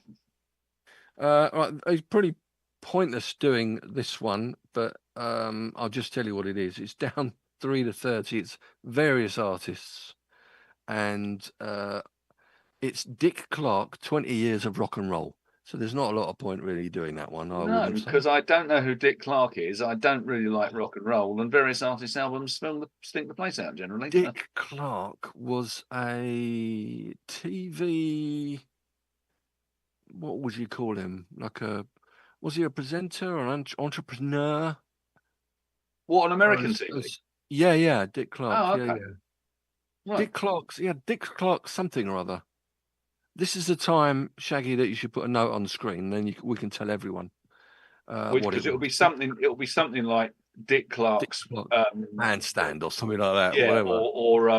Right, it's pretty pointless doing this one, but I'll just tell you what it is. It's down 3 to 30. It's various artists, and it's Dick Clark, 20 Years of Rock and Roll. So there's not a lot of point really doing that one. I No, wouldn't say. because I don't know who Dick Clark is. I don't really like rock and roll, and various artists' albums stink the place out generally. Dick Clark was a TV. What would you call him? Was he a presenter or an entrepreneur? What, on American TV? Yeah, Dick Clark. Oh, Yeah. okay. Right. Dick Clark something or other. This is the time, Shaggy, that you should put a note on the screen. Then we can tell everyone what it Because it'll was. be something. It'll be something like Dick Clark's handstand or something like that. Yeah, whatever. or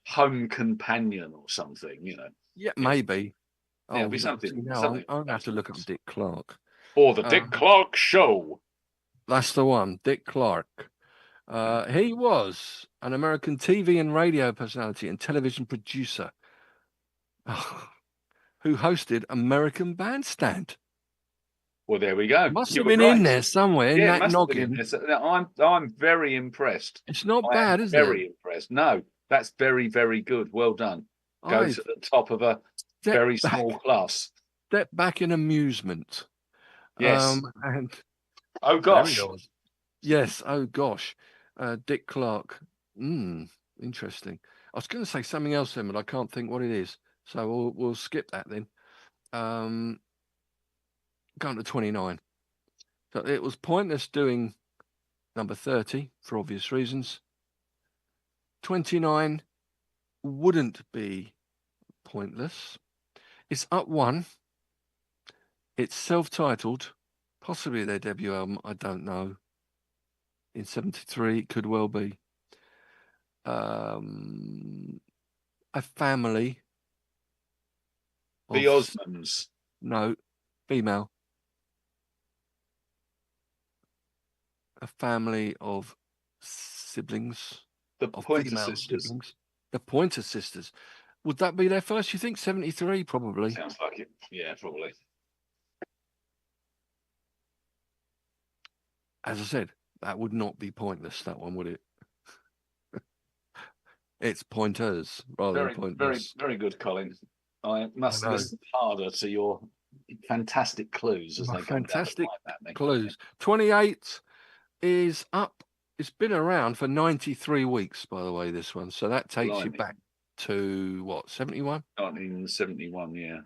home companion or something. Yeah, maybe. Yeah, it'll be something. I'm gonna have to look up Dick Clark. Or the Dick Clark Show. That's the one, Dick Clark. He was an American TV and radio personality and television producer who hosted American Bandstand. Well, there we go. Must have been in there somewhere in that noggin. I'm very impressed. It's not bad, is it? Very impressed. No, that's very, very good. Well done. Goes at the top of a very small class. Step back in amusement. Yes. And oh gosh. Yes. Oh gosh. Dick Clark. Interesting. I was going to say something else then, but I can't think what it is. So we'll skip that then. Going to 29. So it was pointless doing number 30 for obvious reasons. 29 wouldn't be pointless. It's up one. It's self-titled, possibly their debut album, I don't know. In 73, it could well be. A family. The Osmonds. No, female. A family of siblings. The Pointer Sisters. Siblings. The Pointer Sisters. Would that be their first, you think? 73, probably. Sounds like it. Yeah, probably. As I said, that would not be pointless, that one, would it? It's pointers rather than pointless. Very, very good, Colin. I must listen harder to your fantastic clues as they come fantastic down the clues. 28 is up. It's been around for 93 weeks, by the way, this one. So that takes you back to, what, 71? 1971, yeah.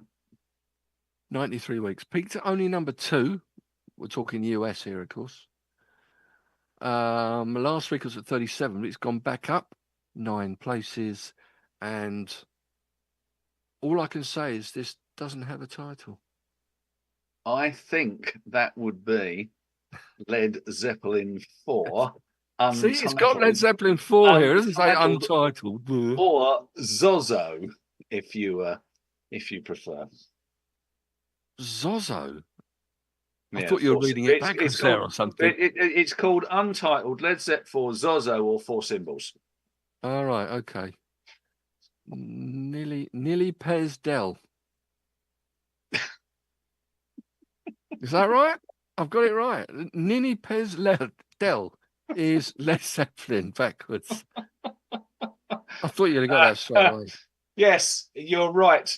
93 weeks. Peaked at only number 2. We're talking US here, of course. Last week was at 37, but it's gone back up 9 places. And all I can say is this doesn't have a title. I think that would be Led Zeppelin 4. See, it's got Led Zeppelin 4 here. It doesn't say untitled. Or Zozo, if you prefer. Zozo? Yeah, I thought you were reading it backwards there or something. It's called Untitled, Led Zeppelin 4, Zozo, or 4 Symbols. All right, okay. Nili Pez Del. Is that right? I've got it right. Nini Pez Del is Led Zeppelin backwards. I thought you'd have got that straight away. Yes, you're right.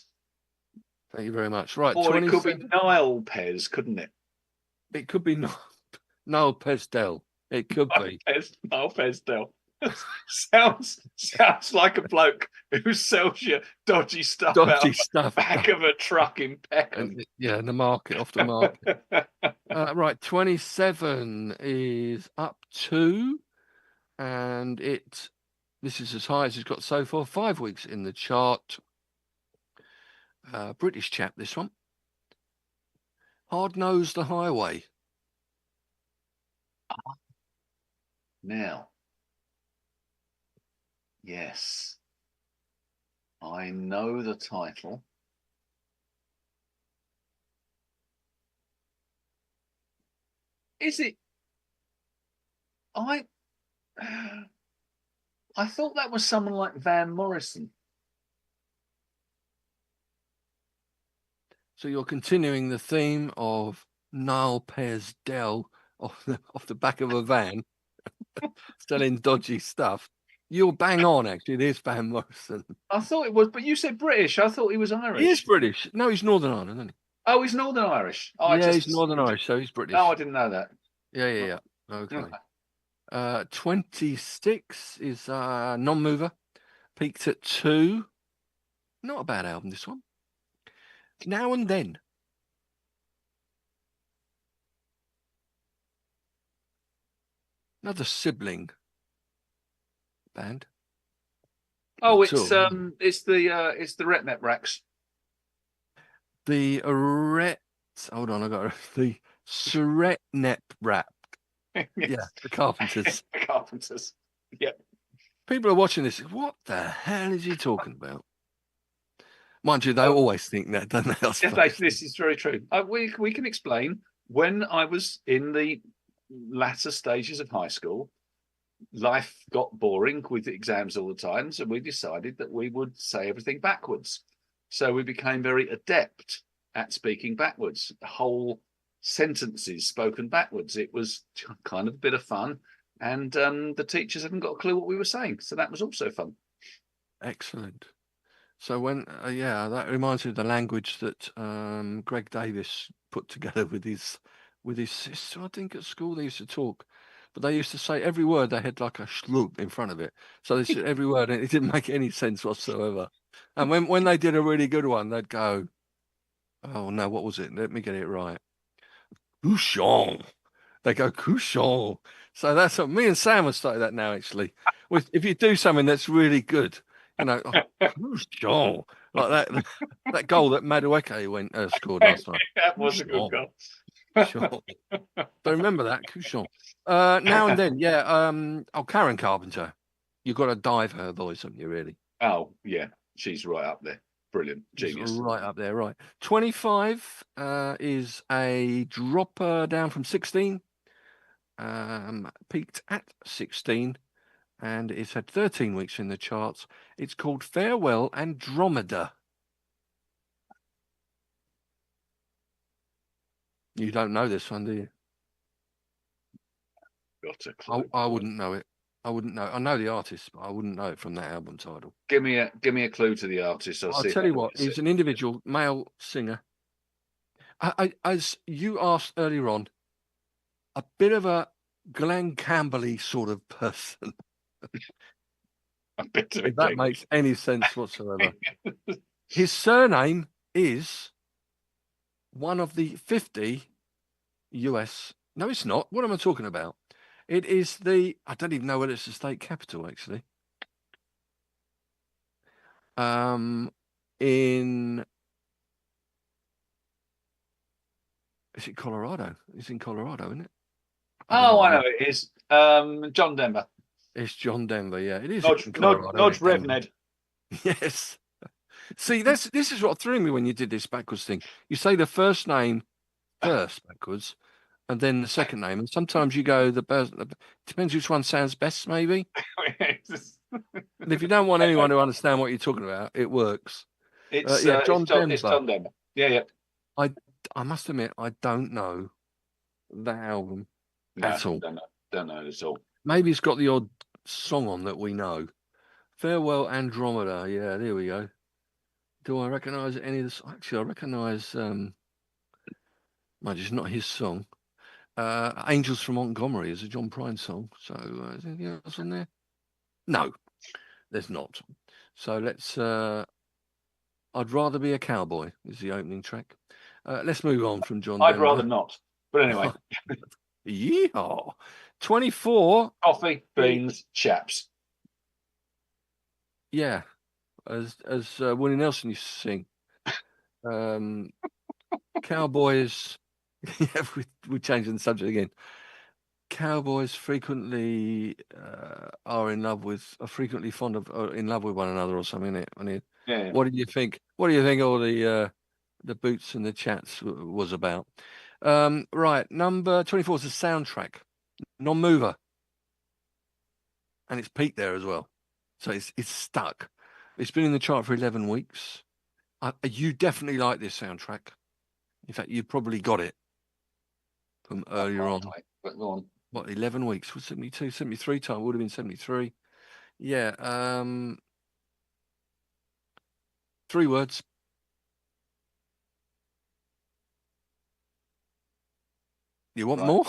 Thank you very much. Right, or it could be Niall Pez, couldn't it? It could be Niall Pez Del. It could be Niall Pez Del. sounds like a bloke who sells you dodgy stuff out the back of a truck in Peckham. Yeah, in the market, off the market. Right, 27 is up 2, and this is as high as it's got so far. 5 weeks in the chart. British chap, this one. Hard Nose the Highway. Now, yes, I know the title. Is it? I thought that was someone like Van Morrison. So you're continuing the theme of Niall Pez Del off the back of a van selling dodgy stuff. You're bang on, actually. It is Van Morrison. I thought it was, but you said British. I thought he was Irish. He is British. No, he's Northern Ireland, isn't he? Oh, he's Northern Irish. Oh, Yeah, he's Northern Irish, so he's British. No, I didn't know that. Yeah. Okay. 26 is Non-Mover. Peaked at 2. Not a bad album, this one. Now and Then. Another sibling band. Oh, Two of them. it's the Retnet Racks. The hold on, I got the Suretnep rap. Yes. Yeah, the Carpenters. The Carpenters. Yeah. People are watching this. What the hell is he talking about? Mind you, they always think that, don't they? This is very true. We can explain. When I was in the latter stages of high school, life got boring with exams all the time, so we decided that we would say everything backwards. So we became very adept at speaking backwards, whole sentences spoken backwards. It was kind of a bit of fun, and the teachers hadn't got a clue what we were saying, so that was also fun. Excellent. So when that reminds me of the language that Greg Davis put together with his sister. I think at school they used to talk, but they used to say every word they had like a schloop in front of it. So they said every word, and it didn't make any sense whatsoever. And when they did a really good one, they'd go, "Oh no, what was it? Let me get it right." Couchon. They go couchon. So that's what me and Sam have started that now. Actually, if you do something that's really good, couchon, like that goal that Madueke scored last night. That was a good goal. Sure. So remember that, couchon. Now and then, Karen Carpenter. You've got to dive her voice, haven't you, really? Oh, yeah. She's right up there. Brilliant. Genius. She's right up there, right. 25 is a dropper down from 16. Peaked at 16. And it's had 13 weeks in the charts. It's called Farewell Andromeda. You don't know this one, do you? Got a clue. I wouldn't know it. I wouldn't know. I know the artist, but I wouldn't know it from that album title. Give me a clue to the artist. I'll tell you what. He's an individual male singer. As you asked earlier on, a bit of a Glenn Campbell-y sort of person. If that makes any sense whatsoever. His surname is one of the 50 US. No, it's not. What am I talking about? It is I don't even know whether it's the state capital, actually. Is it Colorado? It's in Colorado, isn't it? I know it is. John Denver. It's John Denver, yeah. It is. Nodge Revned. Yes. See, this is what threw me when you did this backwards thing. You say the first name first backwards, and then the second name. And sometimes you go depends which one sounds best, maybe. And if you don't want anyone to understand what you're talking about, it works. It's John Denver. It's John Denver. Yeah. I must admit, I don't know that album at all. Don't know at all. Maybe it's got the odd song on that we know. Farewell Andromeda. Yeah, there we go. Do I recognise any of this? Actually, I recognise. It's not his song. Angels from Montgomery is a John Prine song. So is anything else on there? No, there's not. So let's. I'd rather be a cowboy is the opening track. Let's move on from John. I'd rather not. But anyway. Yeehaw. 24. Coffee, beans, chaps. Yeah. As Willie Nelson used to sing. Cowboys. Yeah, we're changing the subject again. Cowboys frequently are frequently fond of or in love with one another or something. Isn't it? Yeah. What do you think? What do you think all the boots and the chats was about? Right, number 24 is a soundtrack, Non-Mover, and it's peaked there as well. So it's stuck. It's been in the chart for 11 weeks. You definitely like this soundtrack. In fact, you probably got it from earlier on. Go on. What, 11 weeks? Was 72, 73 time? Would have been 73. Yeah. 3 words. You want Right. more?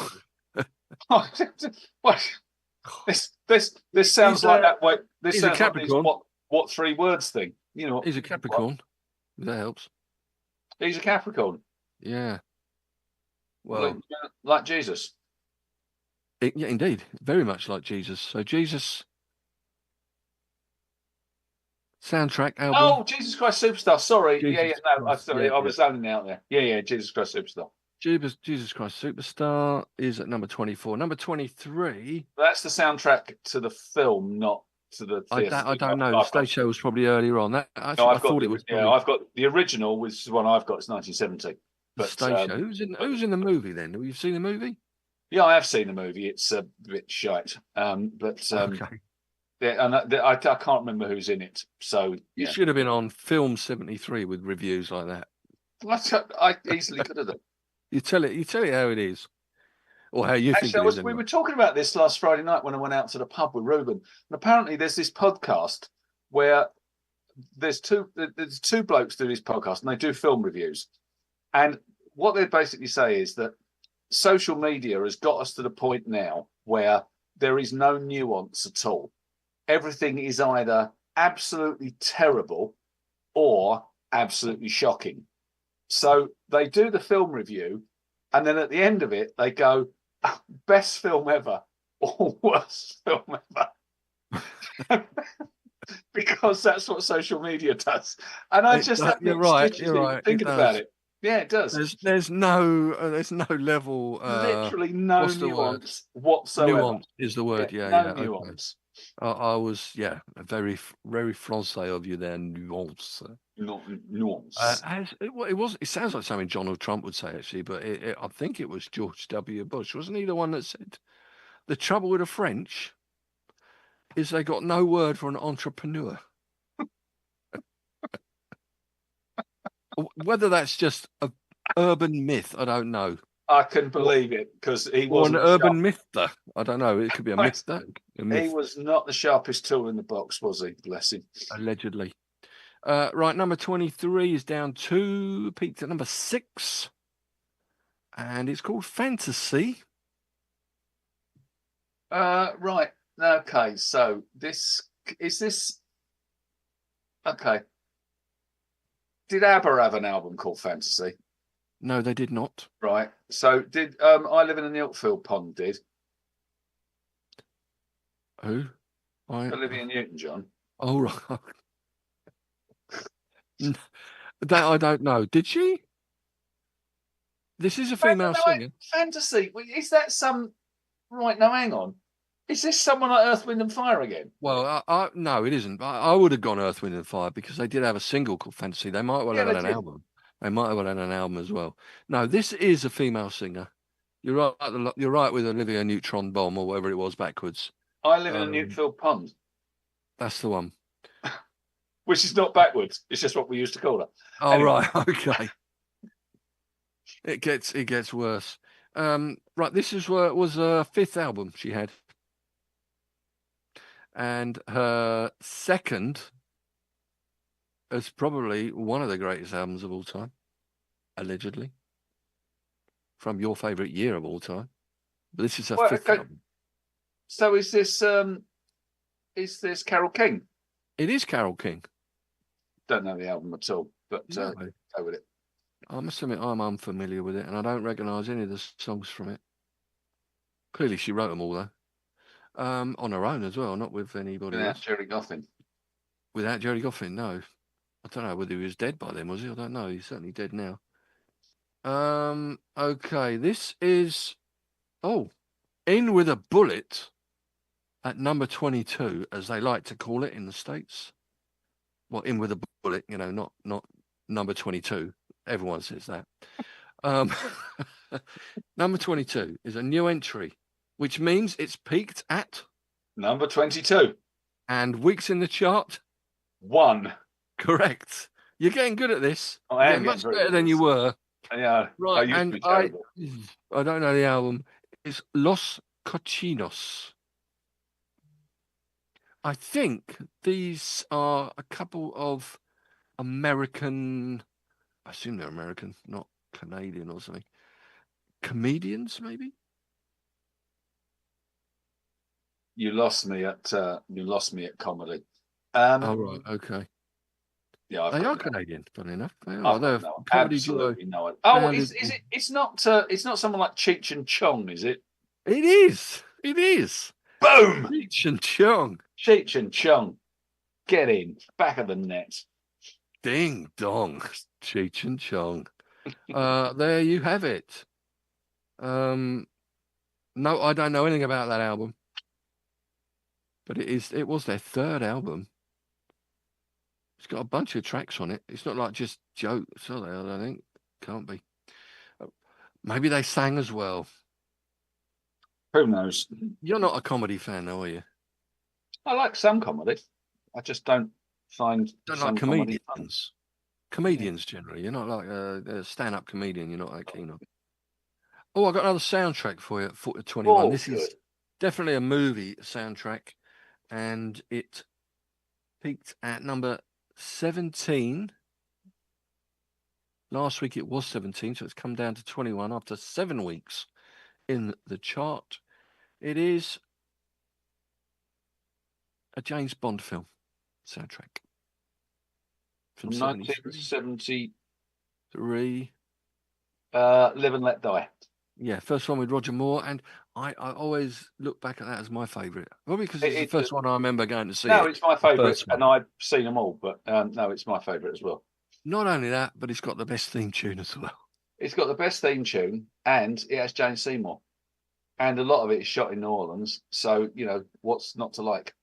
What? This sounds like that way. This he's a sounds like these Capricorn. what 3 words thing. You know. He's a Capricorn. If that helps. He's a Capricorn. Yeah. Well, like Jesus. yeah, indeed. Very much like Jesus. So Jesus soundtrack album. Oh, Jesus Christ Superstar. Sorry. Jesus No, sorry. I was zoning out there. Yeah, Jesus Christ Superstar. Jesus Christ Superstar is at number 24. Number 23. That's the soundtrack to the film, not to the theatre. I don't know. The stage show was probably earlier on. I thought it was. I've got the original, which is the one I've got. It's 1970. The stage show. Who's in the movie then? Have you seen the movie? Yeah, I have seen the movie. It's a bit shite. Okay. Yeah, and I can't remember who's in it. So you should have been on Film 73 with reviews like that. I easily could have done. You tell it how it is, or how you think it is. We were talking about this last Friday night when I went out to the pub with Ruben, and apparently there's this podcast where there's two blokes do this podcast, and they do film reviews. And what they basically say is that social media has got us to the point now where there is no nuance at all. Everything is either absolutely terrible or absolutely shocking. So they do the film review, and then at the end of it, they go, best film ever or worst film ever. Because that's what social media does. And I just have you're right. Thinking about it. Yeah, it does. There's no level. Literally no nuance whatsoever. Nuance is the word. No nuance. Okay. I was very français of you there. Nuance. Nuance. It sounds like something Donald Trump would say actually, but I think it was George W. Bush, wasn't he the one that said the trouble with the French is they got no word for an entrepreneur. Whether that's just an urban myth, I don't know. I couldn't believe it because he was an urban myther. I don't know. It could be a myth. He was not the sharpest tool in the box, was he? Bless him. Allegedly. Right, number 23 is down 2, peaked at number 6, and it's called Fantasy. Right. Okay. So this. Okay. Did ABBA have an album called Fantasy? No, they did not. Right. So did I Live in an Ilkfield Pond did? Who? Olivia Newton-John. Oh, right. That I don't know. Did she? This is a female singer. Fantasy. Is that some... Right, now hang on. Is this someone like Earth, Wind and Fire again? Well, no, it isn't. I would have gone Earth, Wind and Fire because they did have a single called Fantasy. They might well have had an album. They might have had an album as well. No, this is a female singer. You're right. You're right with Olivia Newton-Bomb or whatever it was backwards. I Live in a Newtfield Pond. That's the one. Which is not backwards. It's just what we used to call her. Oh, anyway. Right. Okay. It gets worse. Right. This was her 5th album she had. And her 2nd is probably one of the greatest albums of all time, allegedly, from your favourite year of all time. But this is her 5th album. So is this Carole King? It is Carole King. Don't know the album at all, but go with it. I must admit I'm unfamiliar with it, and I don't recognise any of the songs from it. Clearly, she wrote them all though. On her own as well, not with anybody else. Without Jerry Goffin. Without Jerry Goffin, no. I don't know whether he was dead by then, was he? I don't know. He's certainly dead now. Okay, this is In With a Bullet at number 22, as they like to call it in the States. Well, In With a Bullet, not number 22. Everyone says that. Number 22 is a new entry, which means it's peaked at number 22. And weeks in the chart? 1. Correct. You're getting good at this. I am much better than you were. Yeah. Right, I don't know the album. It's Los Cochinos. I think these are a couple of American, I assume they're American, not Canadian or something, comedians, maybe? You lost me at comedy. Oh, right. Okay. Yeah, I've They are got Canadian, funny enough. They are. I've They're got a no, comedy duo. absolutely no idea. Oh, founded is in- it? It's not someone like Cheech and Chong, is it? It is. It is. Boom! Cheech and Chong. Cheech and Chong, get in, back of the net. Ding dong. Cheech and Chong. There you have it. No, I don't know anything about that album. But it was their third album. It's got a bunch of tracks on it. It's not like just jokes, are they? I don't think. Can't be. Maybe they sang as well. Who knows? You're not a comedy fan, though, are you? I like some comedy. I just don't find Don't some like comedy fun. comedians. Comedians generally. You're not like a stand-up comedian. You're not that keen on. Oh, I got another soundtrack for you at 21. Oh, This good. is definitely a movie soundtrack, and it peaked at number 17. Last week it was 17, so it's come down to 21 after 7 weeks in the chart. It is a James Bond film soundtrack from 1973. 73. Live and Let Die. Yeah, first one with Roger Moore, and I always look back at that as my favourite. Probably because it's the first one I remember going to see. No, it's my favourite, first one. and I've seen them all, but no, it's my favourite as well. Not only that, but it's got the best theme tune as well. It's got the best theme tune, and it has Jane Seymour, and a lot of it is shot in New Orleans. So what's not to like?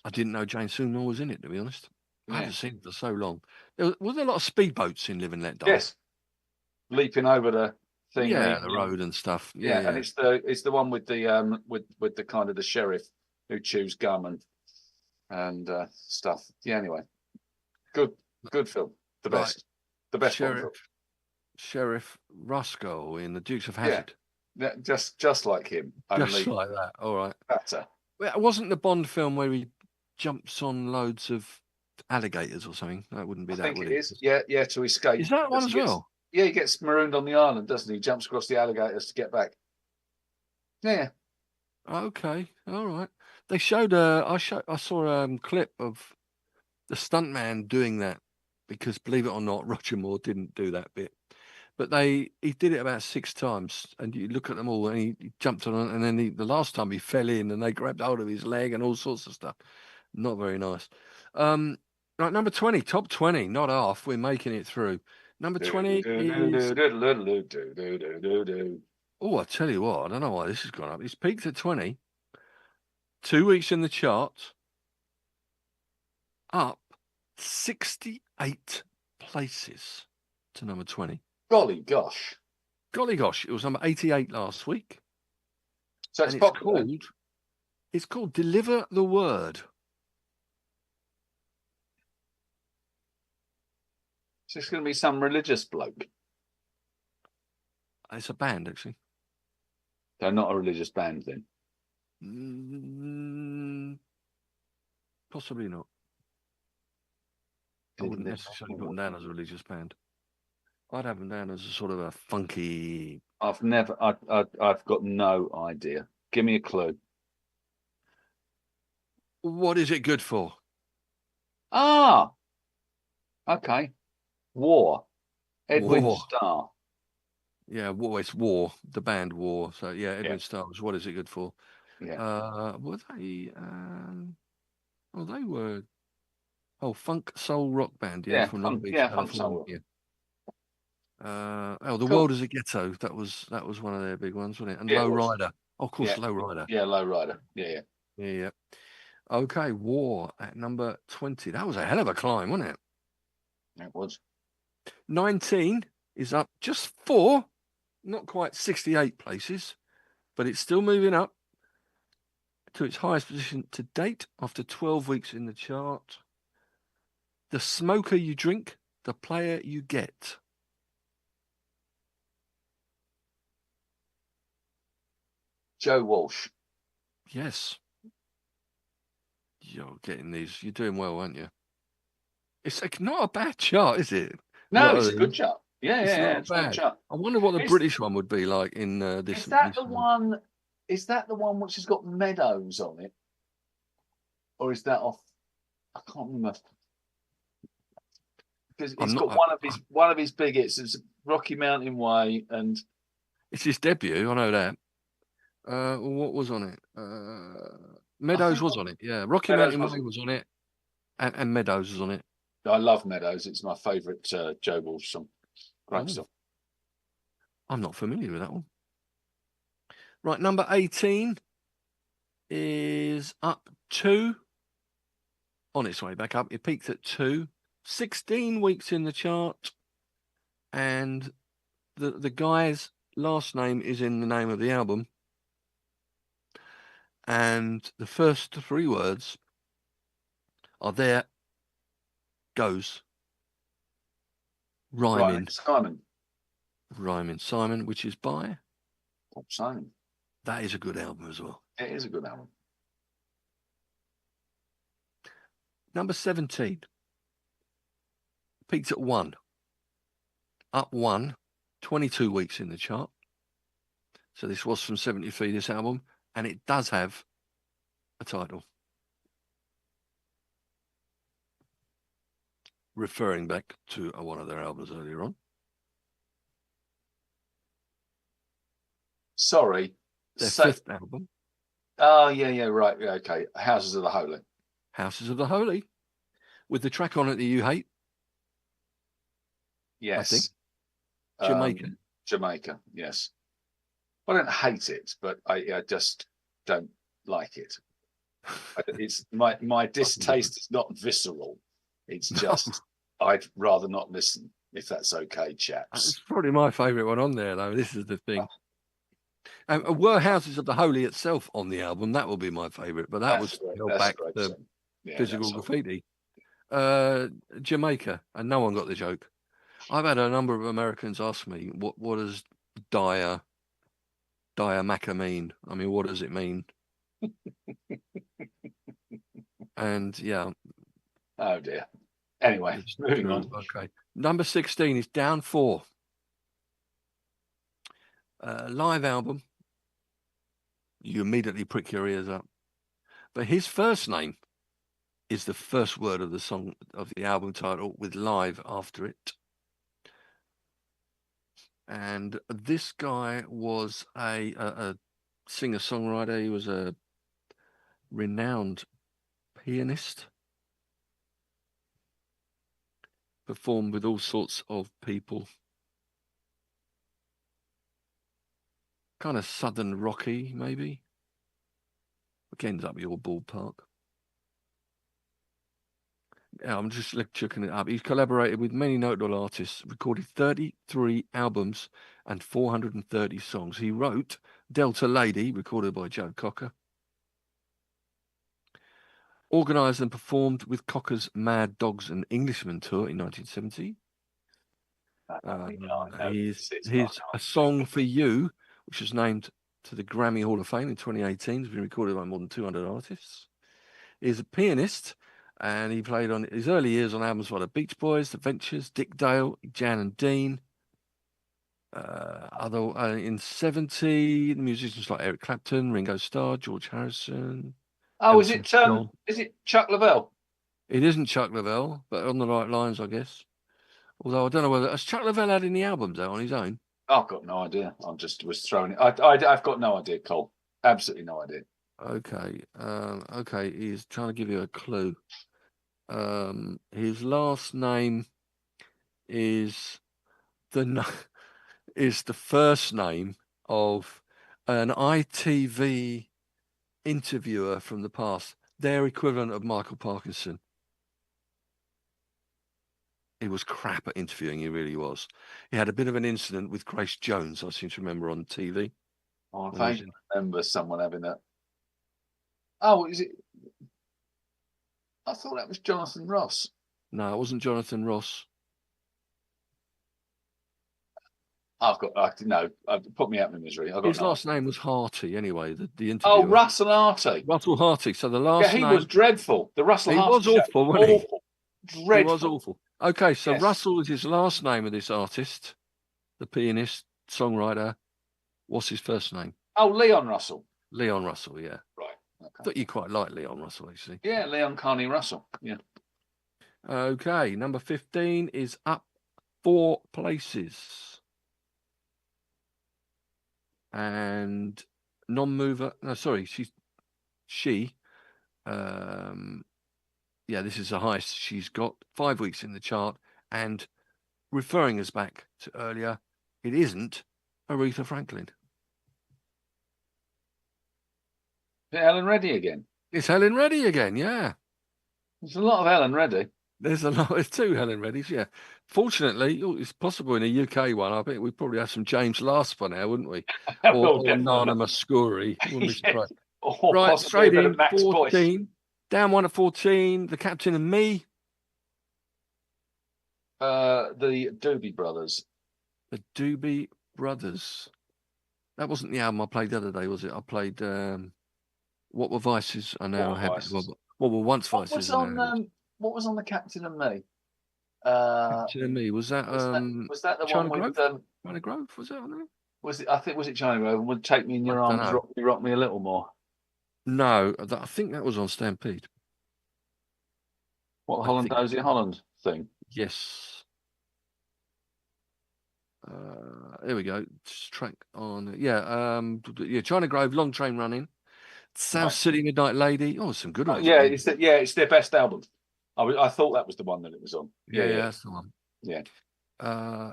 I didn't know Jane Seymour was in it, to be honest. I Yeah. haven't seen it for so long. Was there a lot of speedboats in Live and Let Die? Yes, leaping over the thing. Yeah, the road and stuff. Yeah, and it's the one with the with the kind of the sheriff who chews gum and stuff. Yeah. Anyway, good film. The best. Right. The best Bond film. Sheriff Roscoe in The Dukes of Hazzard. Yeah, just like him. Just like that. All right. Better. Well, it wasn't the Bond film where he jumps on loads of alligators or something. That wouldn't be I that, think would it is. Yeah, to escape. Is that one as well? Yeah, he gets marooned on the island, doesn't he? He jumps across the alligators to get back. Yeah. Okay. All right. They showed I saw a clip of the stuntman doing that, because believe it or not, Roger Moore didn't do that bit. But he did it about 6 times, and you look at them all, and he jumped on, and then the last time he fell in, and they grabbed hold of his leg and all sorts of stuff. Not very nice. Right, number 20, top 20, not half. We're making it through. Number 20 is... Oh, I tell you what, I don't know why this has gone up. It's peaked at 20. 2 weeks in the chart. Up 68 places to number 20. Golly gosh. Golly gosh, it was number 88 last week. So it's popular. It's called Deliver the Word. So it's going to be some religious bloke. It's a band, actually. They're not a religious band, then. Possibly not. I wouldn't necessarily put them down as a religious band. I'd have them down as a sort of a funky... I've got no idea. Give me a clue. What is it good for? Ah! Okay. War. Edwin War. Starr. Yeah, it's War. The band War. So, yeah, Edwin Starr was What Is It Good For? Yeah. Were they... they were... funk soul rock band, from Long Beach, California. The World Is a Ghetto. That was one of their big ones, wasn't it? And Low Rider. Oh, of course, Low Rider. Yeah, Low Rider. Yeah. Okay, War at number 20. That was a hell of a climb, wasn't it? It was. 19 is up just 4, not quite 68 places, but it's still moving up to its highest position to date after 12 weeks in the chart. The smoker you drink, the player you get. Joe Walsh. Yes. You're getting these. You're doing well, aren't you? It's like not a bad chart, is it? No, it's a good chart. Yeah, It's yeah, not it's on the bad. chart. I wonder what the Is- British one would be like in this. Is that this the one? Is that the one which has got meadows on it, or is that off? I can't remember. Because I'm it's not. got one of his big hits. It's Rocky Mountain Way, and It's his debut. I know that. What was on it? Meadows was on it. Yeah, Rocky Meadows Mountain was Way it? was on it, and Meadows was on it. I love Meadows. It's my favourite Joe Walsh song. Great Oh. stuff. I'm not familiar with that one. Right, number 18 is up 2. On its way back up. It peaked at 2. 16 weeks in the chart. And the guy's last name is in the name of the album. And the first 3 words are there goes. Rhyming. Right, Simon. Rhyming Simon, which is by Paul Simon. That is a good album as well. It is a good album. Number 17. Peaked at 1. Up 1. 22 weeks in the chart. So this was from 73, this album. And it does have a title. Referring back to one of their albums earlier on. Sorry. Their 5th album. Oh, yeah, right. Yeah, okay. Houses of the Holy. Houses of the Holy. With the track on it that you hate. Yes. I think. Jamaica. Jamaica, yes. I don't hate it, but I just don't like it. It's my distaste is not visceral. It's just I'd rather not listen, if that's okay, chaps. It's probably my favourite one on there, though. This is the thing. Were Houses of the Holy itself on the album? That will be my favourite, but that was held back the physical graffiti. Jamaica, and no one got the joke. I've had a number of Americans ask me, what does Dire Maca mean? I mean, what does it mean? And yeah. Oh dear. Anyway, moving on. Okay. Number 16 is Down 4. Live album. You immediately prick your ears up. But his first name is the first word of the song, of the album title, with live after it. And this guy was a singer-songwriter. He was a renowned pianist. Performed with all sorts of people. Kind of southern rocky, maybe. Again, up your ballpark. Yeah, I'm just checking it up. He's collaborated with many notable artists, recorded 33 albums and 430 songs. He wrote Delta Lady, recorded by Joe Cocker. Organised and performed with Cocker's Mad Dogs and Englishmen tour in 1970. His A Song for You, which was named to the Grammy Hall of Fame in 2018. It's been recorded by more than 200 artists. He's a pianist, and he played on his early years on albums by the Beach Boys, The Ventures, Dick Dale, Jan and Dean. In 70, musicians like Eric Clapton, Ringo Starr, George Harrison. Oh, is it Chuck Leavell? It isn't Chuck Leavell, but on the right lines, I guess. Although I don't know whether has Chuck Leavell had any albums out on his own. I've got no idea. I just was throwing it. I've got no idea, Cole. Absolutely no idea. Okay. Okay. He's trying to give you a clue. His last name is the first name of an ITV interviewer from the past. Their equivalent of Michael Parkinson. He was crap at interviewing, he really was. He had a bit of an incident with Grace Jones, I seem to remember, on TV. Oh, I remember someone having that. Oh, is it? I thought that was Jonathan Ross. No, it wasn't Jonathan Ross. Put me out of my misery. His last name was Harty, anyway, the interviewer. Oh, Russell Harty. Russell Harty. So the last name... was dreadful. The Russell Harty was awful, wasn't he? Dreadful. He was awful. Okay, so Yes. Russell is his last name of this artist, the pianist, songwriter. What's his first name? Oh, Leon Russell. Leon Russell, yeah. Right. Okay. Thought you quite like Leon Russell, actually. Yeah, Leon Carney Russell. Yeah. Okay, number 15 is up 4 places. And non-mover, no, sorry, yeah, this is the highest she's got, 5 weeks in the chart, and referring us back to earlier, it isn't Aretha Franklin. Helen Reddy again. It's Helen Reddy again, yeah. There's a lot of Helen Reddy. There's a lot. There's 2 Helen Reddys, yeah. Fortunately, it's possible in a UK one. I think we'd probably have some James Last by now, wouldn't we? Or Nana Muscuri. Wouldn't be surprised. Or Right, possibly straight in, Max 14. Boyce. Down 1 at 14, The Captain and Me. The Doobie Brothers. The Doobie Brothers. That wasn't the album I played the other day, was it? I played What Were Vices Are Now Habits. What Were Once Vices Are Now Habits. What was on The Captain and Me? Captain and Me, was that the China one with Grove? China Grove, was that on there? Was it China Grove? Would Take Me in Your Arms, rock me a little more. No, I think that was on Stampede. What, Holland Dozy Holland thing? Yes. Here we go. Track on. Yeah. Yeah. China Grove, Long Train Running, South City Midnight Lady. Oh, some good ones. Yeah, it's their best album. I thought that was the one that it was on. Yeah, that's the one. Yeah.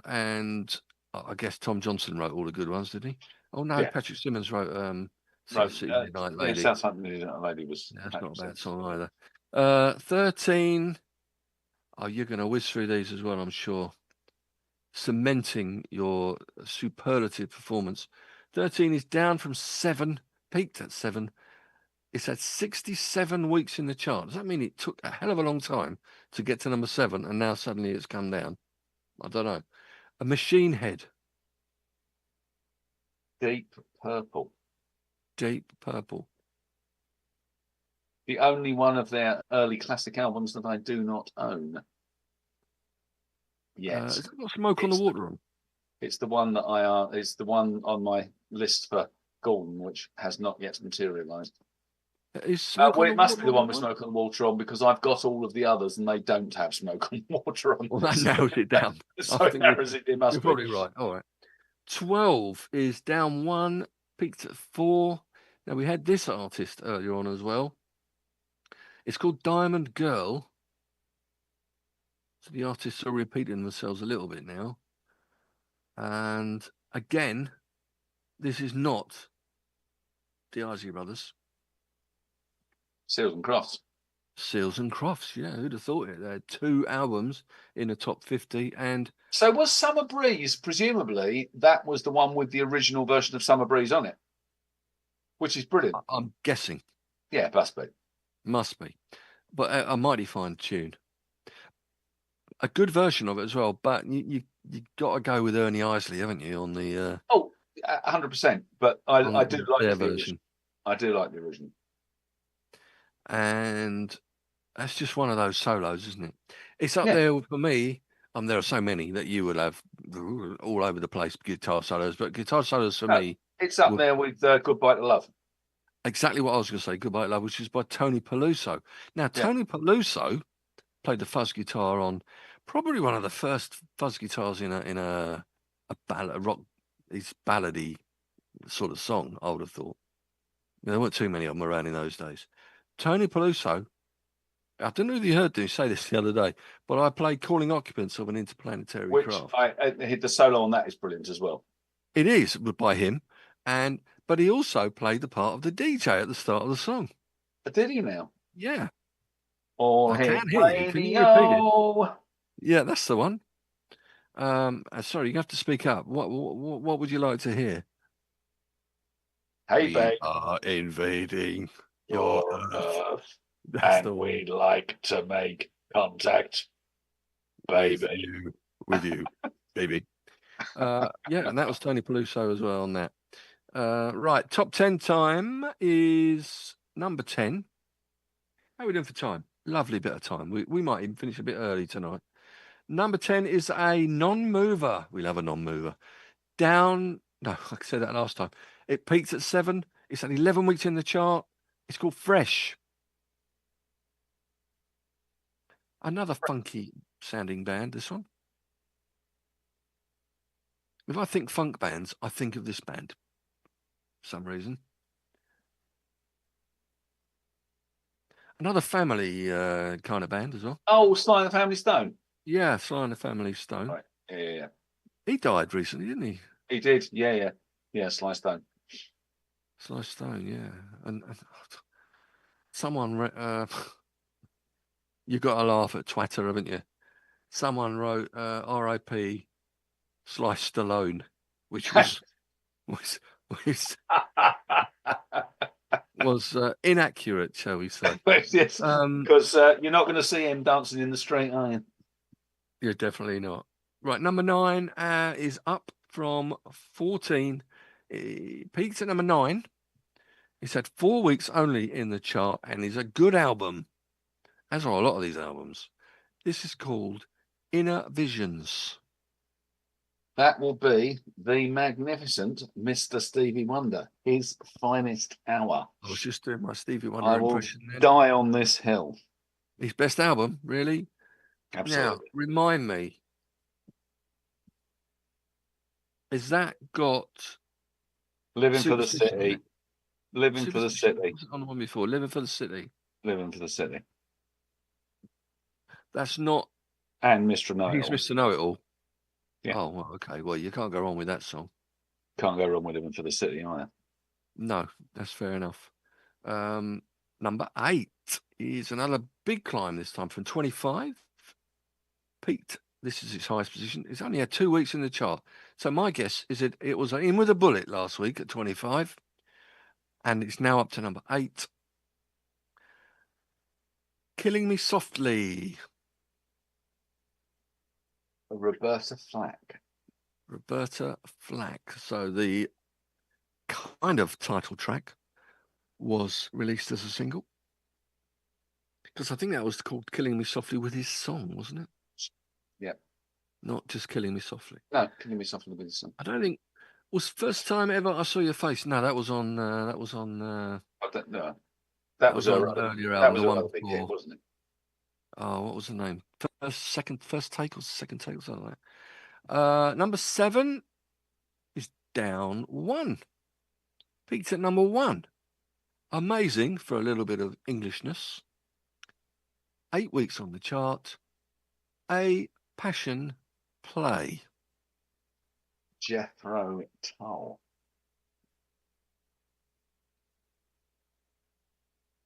And I guess Tom Johnson wrote all the good ones, did he? Oh no, Yeah. Patrick Simmons wrote South City Midnight Lady. Yeah, South Midnight Lady was. That's not a bad song either. 13. Oh, you're going to whiz through these as well, I'm sure. Cementing your superlative performance. 13 is down from 7, peaked at 7. It's had 67 weeks in the chart. Does that mean it took a hell of a long time to get to number 7 and now suddenly it's come down? I don't know. A Machine Head. Deep Purple. Deep Purple. The only one of their early classic albums that I do not own. Yes. Has it got Smoke on the Water on? It's the one that it's the one on my list for Gordon, which has not yet materialised. It must be the one with Smoke on the Water on, because I've got all of the others and they don't have Smoke on the Water on. Well, that narrows it down. So it narrows it. It must you're be. probably right. All right. 12 is down 1, peaked at 4. Now, we had this artist earlier on as well. It's called Diamond Girl. So the artists are repeating themselves a little bit now. And again, this is not the Isley Brothers. Seals and Crofts. Seals and Crofts, yeah, who'd have thought it? They had 2 albums in the top 50. And so was Summer Breeze, presumably, that was the one with the original version of Summer Breeze on it, which is brilliant. I'm guessing. Yeah, must be. Must be. But a mighty fine tune. A good version of it as well, but you got to go with Ernie Isley, haven't you, on the... 100%. But I do like the version. I do like the original. And that's just one of those solos, isn't it? It's up there for me. There are so many that you would have all over the place, guitar solos, but guitar solos for me... It's up there with Goodbye to Love. Exactly what I was going to say, Goodbye to Love, which is by Tony Peluso. Now, Tony Peluso played the fuzz guitar on probably one of the first fuzz guitars in a ballad, a rock, this ballady sort of song, I would have thought. There weren't too many of them around in those days. Tony Peluso, I don't know if you heard me say this the other day, but I played Calling Occupants of an Interplanetary Craft. The solo on that is brilliant as well. It is by him, but he also played the part of the DJ at the start of the song. Did he now? Yeah. I can't hear you. Can you repeat it? Yeah, that's the one. Sorry, you have to speak up. What would you like to hear? Hey, babe. We are invading your Earth. And we'd like to make contact, baby. With you, baby. Yeah, and that was Tony Peluso as well on that. Right, top 10 time is number 10. How are we doing for time? Lovely bit of time. We might even finish a bit early tonight. Number 10 is a non-mover. We love a non-mover. No, I said that last time. It peaked at 7. It's had 11 weeks in the chart. It's called Fresh. Another funky sounding band, this one. If I think funk bands, I think of this band for some reason. Another family kind of band as well. Oh, Sly and the Family Stone. Yeah, Sly and the Family Stone. Right. Yeah. He died recently, didn't he? He did. Yeah. Sly Stone. Sly Stone, yeah. And someone, you've got to laugh at Twitter, haven't you? Someone wrote R.I.P. Sly Stallone, which was was inaccurate, shall we say? Yes, because you're not going to see him dancing in the street, are you? You're definitely not. Right, number 9 is up from 14. It peaked at number 9. It's had 4 weeks only in the chart and is a good album, as are a lot of these albums. This is called Inner Visions. That will be the magnificent Mr. Stevie Wonder, his finest hour. I was just doing my Stevie Wonder I will impression then. die on this hill. His best album, really? Absolutely. Now, remind me, is that got Living for the Superstition on City? it? Living for the Superstition City. wasn't on the one before. Living for the City. Living for the City. That's not. And Mr. Know-It-All. He's Mr. Know-It-All. Yeah. Oh, well, okay. Well, you can't go wrong with that song. Can't go wrong with Living for the City either. No, that's fair enough. Number 8 is another big climb this time from 25. Peaked. This is its highest position. It's only had 2 weeks in the chart. So my guess is it was in with a bullet last week at 25. And it's now up to number 8. Killing Me Softly. Roberta Flack. Roberta Flack. So the kind of title track was released as a single. Because I think that was called Killing Me Softly with his song, wasn't it? Yeah. Not just Killing Me Softly. No, Killing Me Softly with his song. I don't think was first time ever I saw your face. No, that was on I don't know. That was on an earlier that album, was the one another big hit, before. wasn't it? Oh, what was the name? First take or second take or something like that. Number 7 is down 1. Peaked at number 1. Amazing for a little bit of Englishness. 8 weeks on the chart. A Passion Play. Jethro Tull.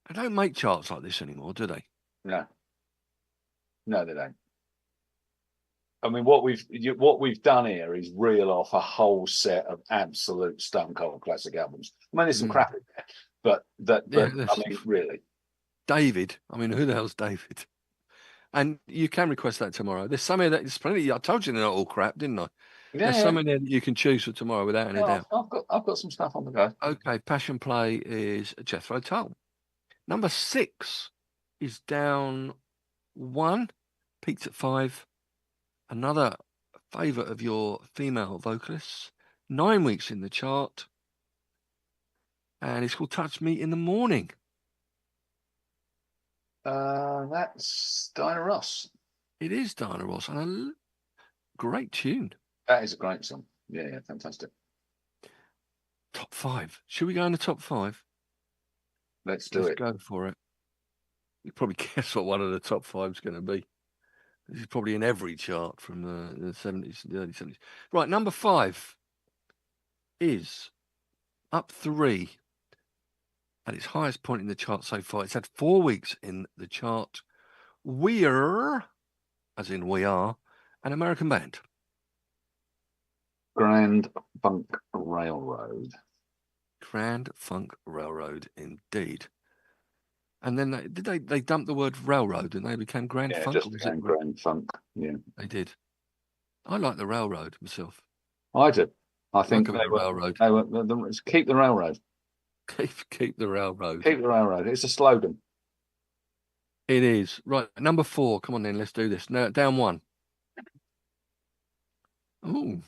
They don't make charts like this anymore, do they? No, they don't. I mean, what we've done here is reel off a whole set of absolute stone cold classic albums. I mean, there's some crap in there, but I mean, really. David. I mean, who the hell's David? And you can request that tomorrow. There's some of that. There's plenty. I told you they're not all crap, didn't I? Yeah, There's some in there that you can choose for tomorrow without any doubt. I've got some stuff on the go. Okay, Passion Play is Jethro Tull. Number 6 is down 1, peaked at 5. Another favourite of your female vocalists. 9 weeks in the chart. And it's called Touch Me in the Morning. That's Diana Ross. It is Diana Ross, and a great tune. That is a great song. Yeah, fantastic. Top 5. Should we go in the top 5? Let's go for it. You probably guess what one of the top 5 is going to be. This is probably in every chart from the 70s, the early 70s. Right, number 5 is up 3 at its highest point in the chart so far. It's had 4 weeks in the chart. We're, as in we are, an American band. Grand Funk Railroad. Grand Funk Railroad, indeed. And then they dumped the word railroad and they became Grand Funk? Just became Grand Funk, yeah. They did. I like the railroad myself. I do. I think the railroad. Keep the railroad. Keep the railroad. Keep the railroad. It's a slogan. It is. Right, number 4. Come on then, let's do this. Now, down 1. Oh,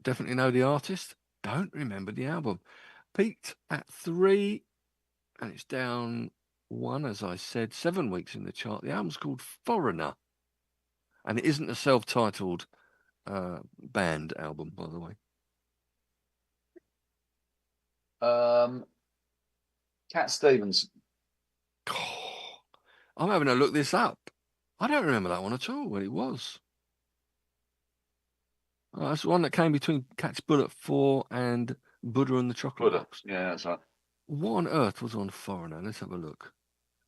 definitely know the artist. Don't remember the album. Peaked at 3, and it's down 1, as I said, 7 weeks in the chart. The album's called Foreigner, and it isn't a self-titled band album, by the way. Cat Stevens. I'm having to look this up. I don't remember that one at all, what it was. That's the one that came between Catch Bullet 4 and Buddha and the Chocolate Buddha. Box. Yeah, that's right. What on earth was on Foreigner? Let's have a look.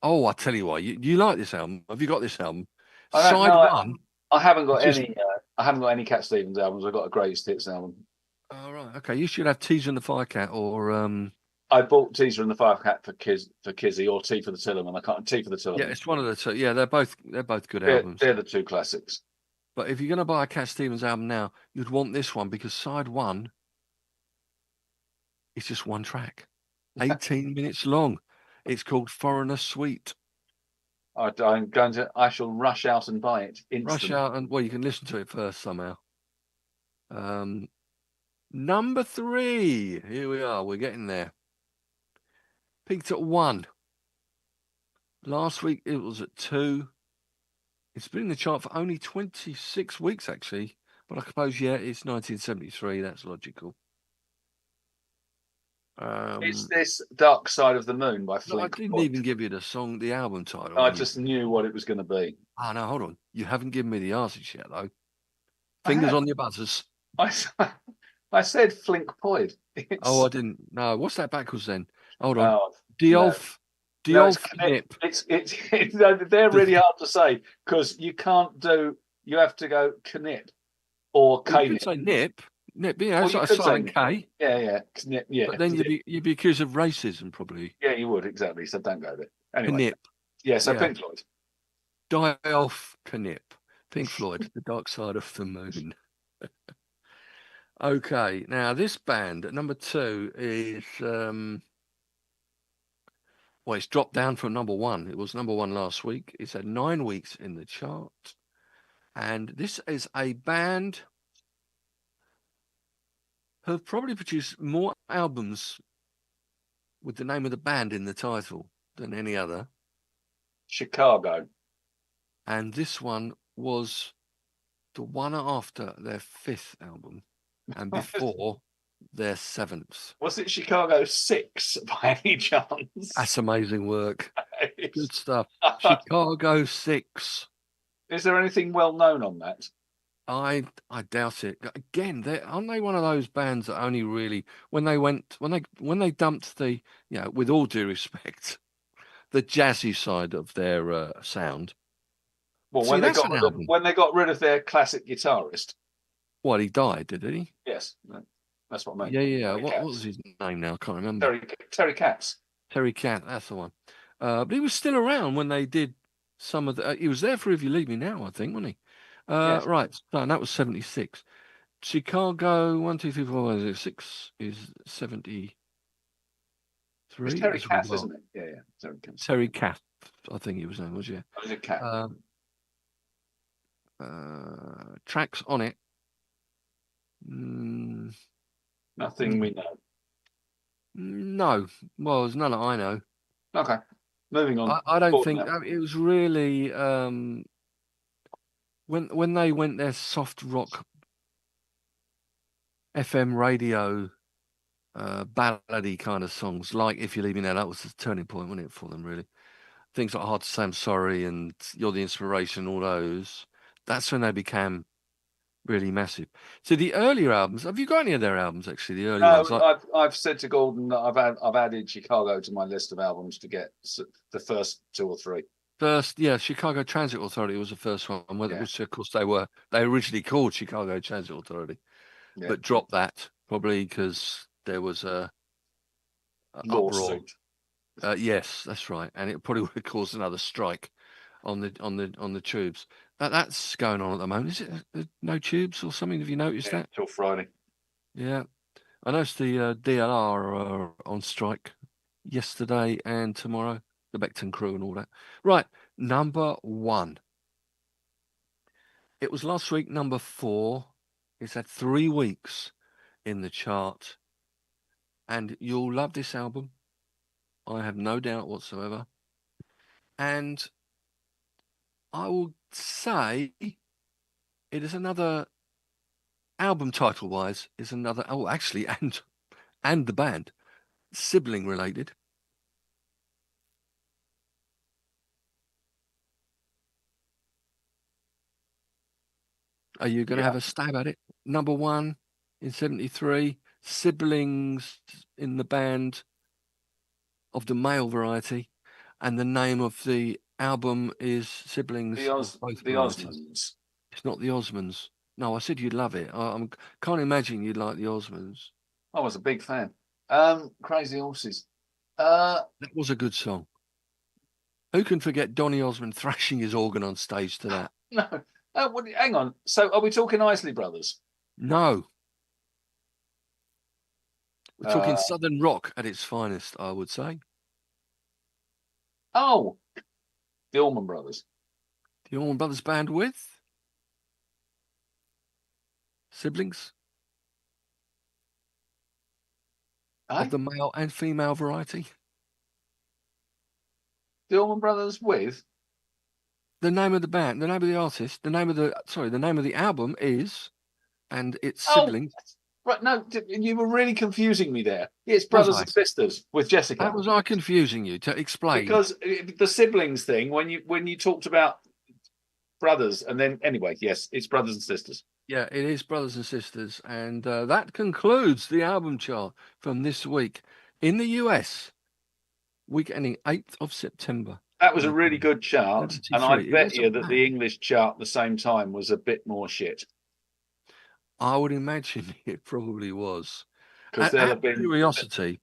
Oh, I tell you what, you like this album? Have you got this album? I don't Side know. one. I haven't got just- any. I haven't got any Cat Stevens albums. I've got a Greatest Hits album. Oh, right. Okay, you should have Teaser and the Firecat or I bought Teaser and the Firecat for Kizzy, or Tea for the Tillerman. I can't. Tea for the Tillerman. yeah, it's one of the two. Yeah, they're both good They're, albums. they're the two classics. But if you're going to buy a Cat Stevens album now, you'd want this one because side one is just one track, 18 minutes long. It's called Foreigner Suite. I shall rush out and buy it instantly. Rush out and well, you can listen to it first somehow. Number 3. Here we are. We're getting there. Peaked at 1. Last week it was at 2. It's been in the chart for only 26 weeks, actually. But I suppose, yeah, it's 1973. That's logical. Is this Dark Side of the Moon by Flink? I didn't even give you the album title. I just knew what it was going to be. Oh, no, hold on. You haven't given me the artist yet, though. Fingers on your buzzers. I said Flink Poyd. Oh, I didn't. No, what's that backwards then? Hold on. Oh, Diolf Knip. They're really hard to say because you can't do. You have to go Knip or Well, K. you could say Nip. Nip, yeah, Well, it's you like a could silent say K. Yeah, Knip, yeah. But then you'd be accused of racism, probably. Yeah, you would exactly. So don't go there. Anyway, Knip. yeah. So Yeah. Pink Floyd. Diolf Knip. Pink Floyd, The Dark Side of the Moon. Okay, now this band at number 2 is well, it's dropped down from number 1. It was number 1 last week. It's had 9 weeks in the chart, and this is a band who have probably produced more albums with the name of the band in the title than any other. Chicago. And this one was the one after their 5th album and before their 7th. Was it Chicago 6 by any chance? That's amazing work. Good stuff. Chicago 6. Is there anything well known on that? I doubt it. Again, aren't they one of those bands that only really when they dumped the, with all due respect, the jazzy side of their sound. Well, See, when they got rid of their classic guitarist. What, he died, did he? Yes, that's what I mean. Yeah. What was his name now? I can't remember. Terry Katz. Terry Cat, that's the one. But he was still around when they did some of the. He was there for If You Leave Me Now, I think, wasn't he? Yes. Right. So that was 76. Chicago 1, 2, 3, 4, 5, 6 is 73. It's Terry Katz, isn't it? Yeah. Terry Katz. Terry Cat, I think he was known, was yeah. Was it Cat? Tracks on it. Nothing we know. No. Well, there's none that I know. Okay. Moving on. I don't think it was really when they went their soft rock FM radio ballady kind of songs, like If You Leave Me Now, that was the turning point, wasn't it, for them, really? Things like Hard to Say I'm Sorry and You're the Inspiration, all those. That's when they became really massive. So the earlier albums, have you got any of their albums, actually, the early ones? I've said to Gordon that I've added Chicago to my list of albums to get the first 2 or 3. First, yeah, Chicago Transit Authority was the first one, which of course they originally called Chicago Transit Authority, but dropped that probably because there was a lawsuit. Yes, that's right, and it probably would have caused another strike on the tubes. That's going on at the moment. Is it no tubes or something? Have you noticed that? Till Friday. Yeah, I noticed the DLR are on strike yesterday and tomorrow. The Beckton crew and all that. Right, number 1. It was last week, number 4. It's had 3 weeks in the chart. And you'll love this album. I have no doubt whatsoever. And I will say it is another album title-wise is another. Oh, actually, and the band, sibling related. Are you going to have a stab at it? Number 1 in 73, siblings in the band of the male variety, and the name of the album is Siblings of Both The Varieties. Osmonds. It's not the Osmonds. No, I said you'd love it. I can't imagine you'd like the Osmonds. I was a big fan. Crazy Horses. That was a good song. Who can forget Donny Osmond thrashing his organ on stage to that? No. Hang on. So are we talking Isley Brothers? No. We're talking Southern rock at its finest, I would say. Oh, the Allman Brothers. The Allman Brothers Band with siblings of the male and female variety. The Allman Brothers with the name of the band, the name of the artist, the name of the album is, and its siblings. Right, no, you were really confusing me there. It's Brothers and Sisters with Jessica. How was I confusing you? To explain. Because the siblings thing, when you talked about brothers, and then anyway, yes, it's Brothers and Sisters. Yeah, it is Brothers and Sisters, and that concludes the album chart from this week in the US, week ending 8th of September. That was a really good chart, and I bet you that the English chart at the same time was a bit more shit. I would imagine it probably was. Because there'll have been curiosity.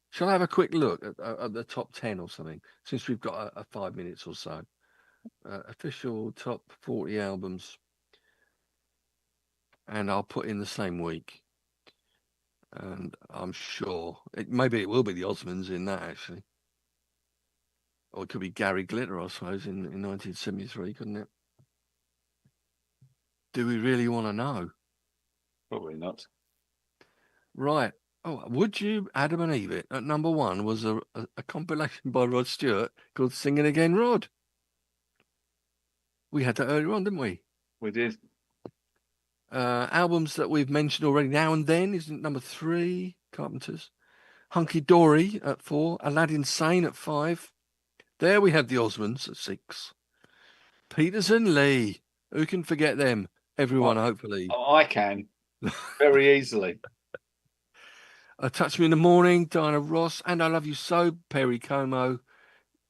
Shall I have a quick look at the top 10 or something, since we've got a 5 minutes or so? Official top 40 albums. And I'll put in the same week. And I'm sure, maybe it will be the Osmonds in that, actually. Or it could be Gary Glitter, I suppose, in 1973, couldn't it? Do we really want to know? Probably not. Right. Oh, would you, Adam and Eve? At number 1 was a compilation by Rod Stewart called Singing Again, Rod. We had that earlier on, didn't we? We did. Albums that we've mentioned already, Now and Then is number 3, Carpenters. Hunky Dory at 4, Aladdin Sane at 5. There we have the Osmonds at 6. Peters and Lee. Who can forget them? Everyone, hopefully. Oh, I can. Very easily. Touch Me in the Morning, Diana Ross, And I Love You So, Perry Como,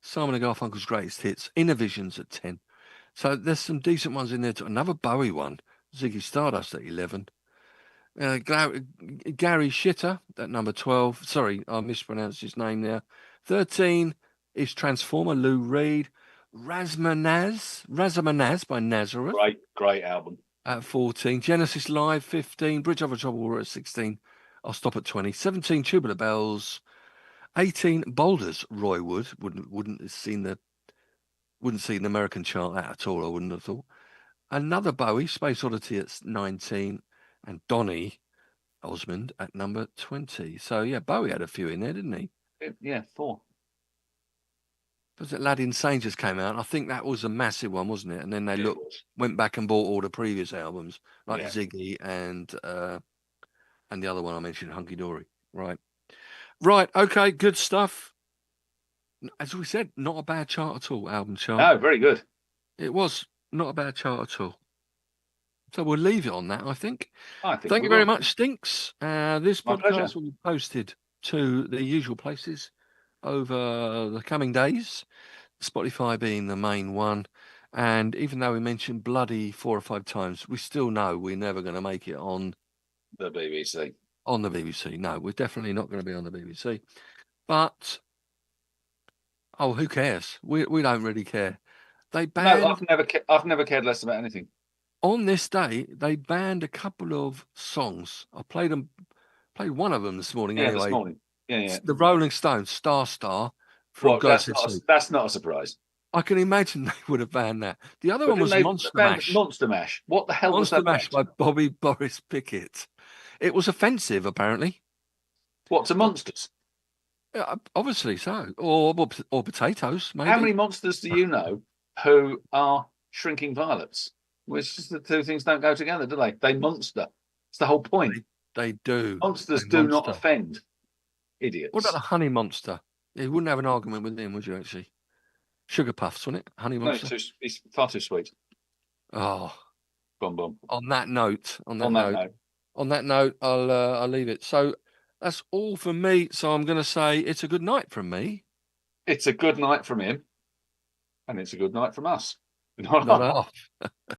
Simon & Garfunkel's Greatest Hits, Inner Visions at 10. So there's some decent ones in there too. Another Bowie one, Ziggy Stardust at 11. Gary Shitter at number 12. Sorry, I mispronounced his name there. 13 is Transformer, Lou Reed. Razamanaz by Nazareth. Great album. At 14. Genesis Live, 15. Bridge Over Troubled Water at 16. I'll stop at 20. 17, Tubular Bells. 18, Boulders, Roy Wood. Wouldn't have seen the American chart at all, I wouldn't have thought. Another Bowie, Space Oddity at 19. And Donny Osmond at number 20. So, yeah, Bowie had a few in there, didn't he? Yeah, 4. Was it Aladdin Sane just came out? I think that was a massive one, wasn't it? And then they went back and bought all the previous albums, like Ziggy and the other one I mentioned, Hunky Dory. Right. Okay. Good stuff. As we said, not a bad chart at all. Album chart. No, very good. It was not a bad chart at all. So we'll leave it on that, I think. Thank you very much, Stinks. This My podcast pleasure. will be posted to the usual places over the coming days, Spotify being the main one. And even though we mentioned bloody 4 or 5 times, we still know we're never going to make it on the BBC. On the BBC. No, we're definitely not going to be on the BBC. But, who cares? We don't really care. They banned... No, I've never cared less about anything. On this day, they banned a couple of songs. I played one of them this morning anyway. This morning. Yeah. The Rolling Stones, Star, from God Said So. That's not a surprise. I can imagine they would have banned that. The other But one then was they Monster banned Mash. Monster Mash. What the hell was Monster that Mash by about? Bobby Boris Pickett. It was offensive, apparently. What, to monsters? Obviously so. Or potatoes, maybe. How many monsters do you know who are shrinking violets? Which is the two things don't go together, do they? They monster. It's the whole point. They do. Monsters They do not monster. offend. Idiots. What about the honey monster? You wouldn't have an argument with him, would you, actually? Sugar Puffs, wasn't it? Honey No, monster. it's far too sweet. Oh, Bum bum. on that note, On that note, I'll leave it. So that's all from me. So I'm going to say it's a good night from me. it's a good night from him, and it's a good night from us. Not half.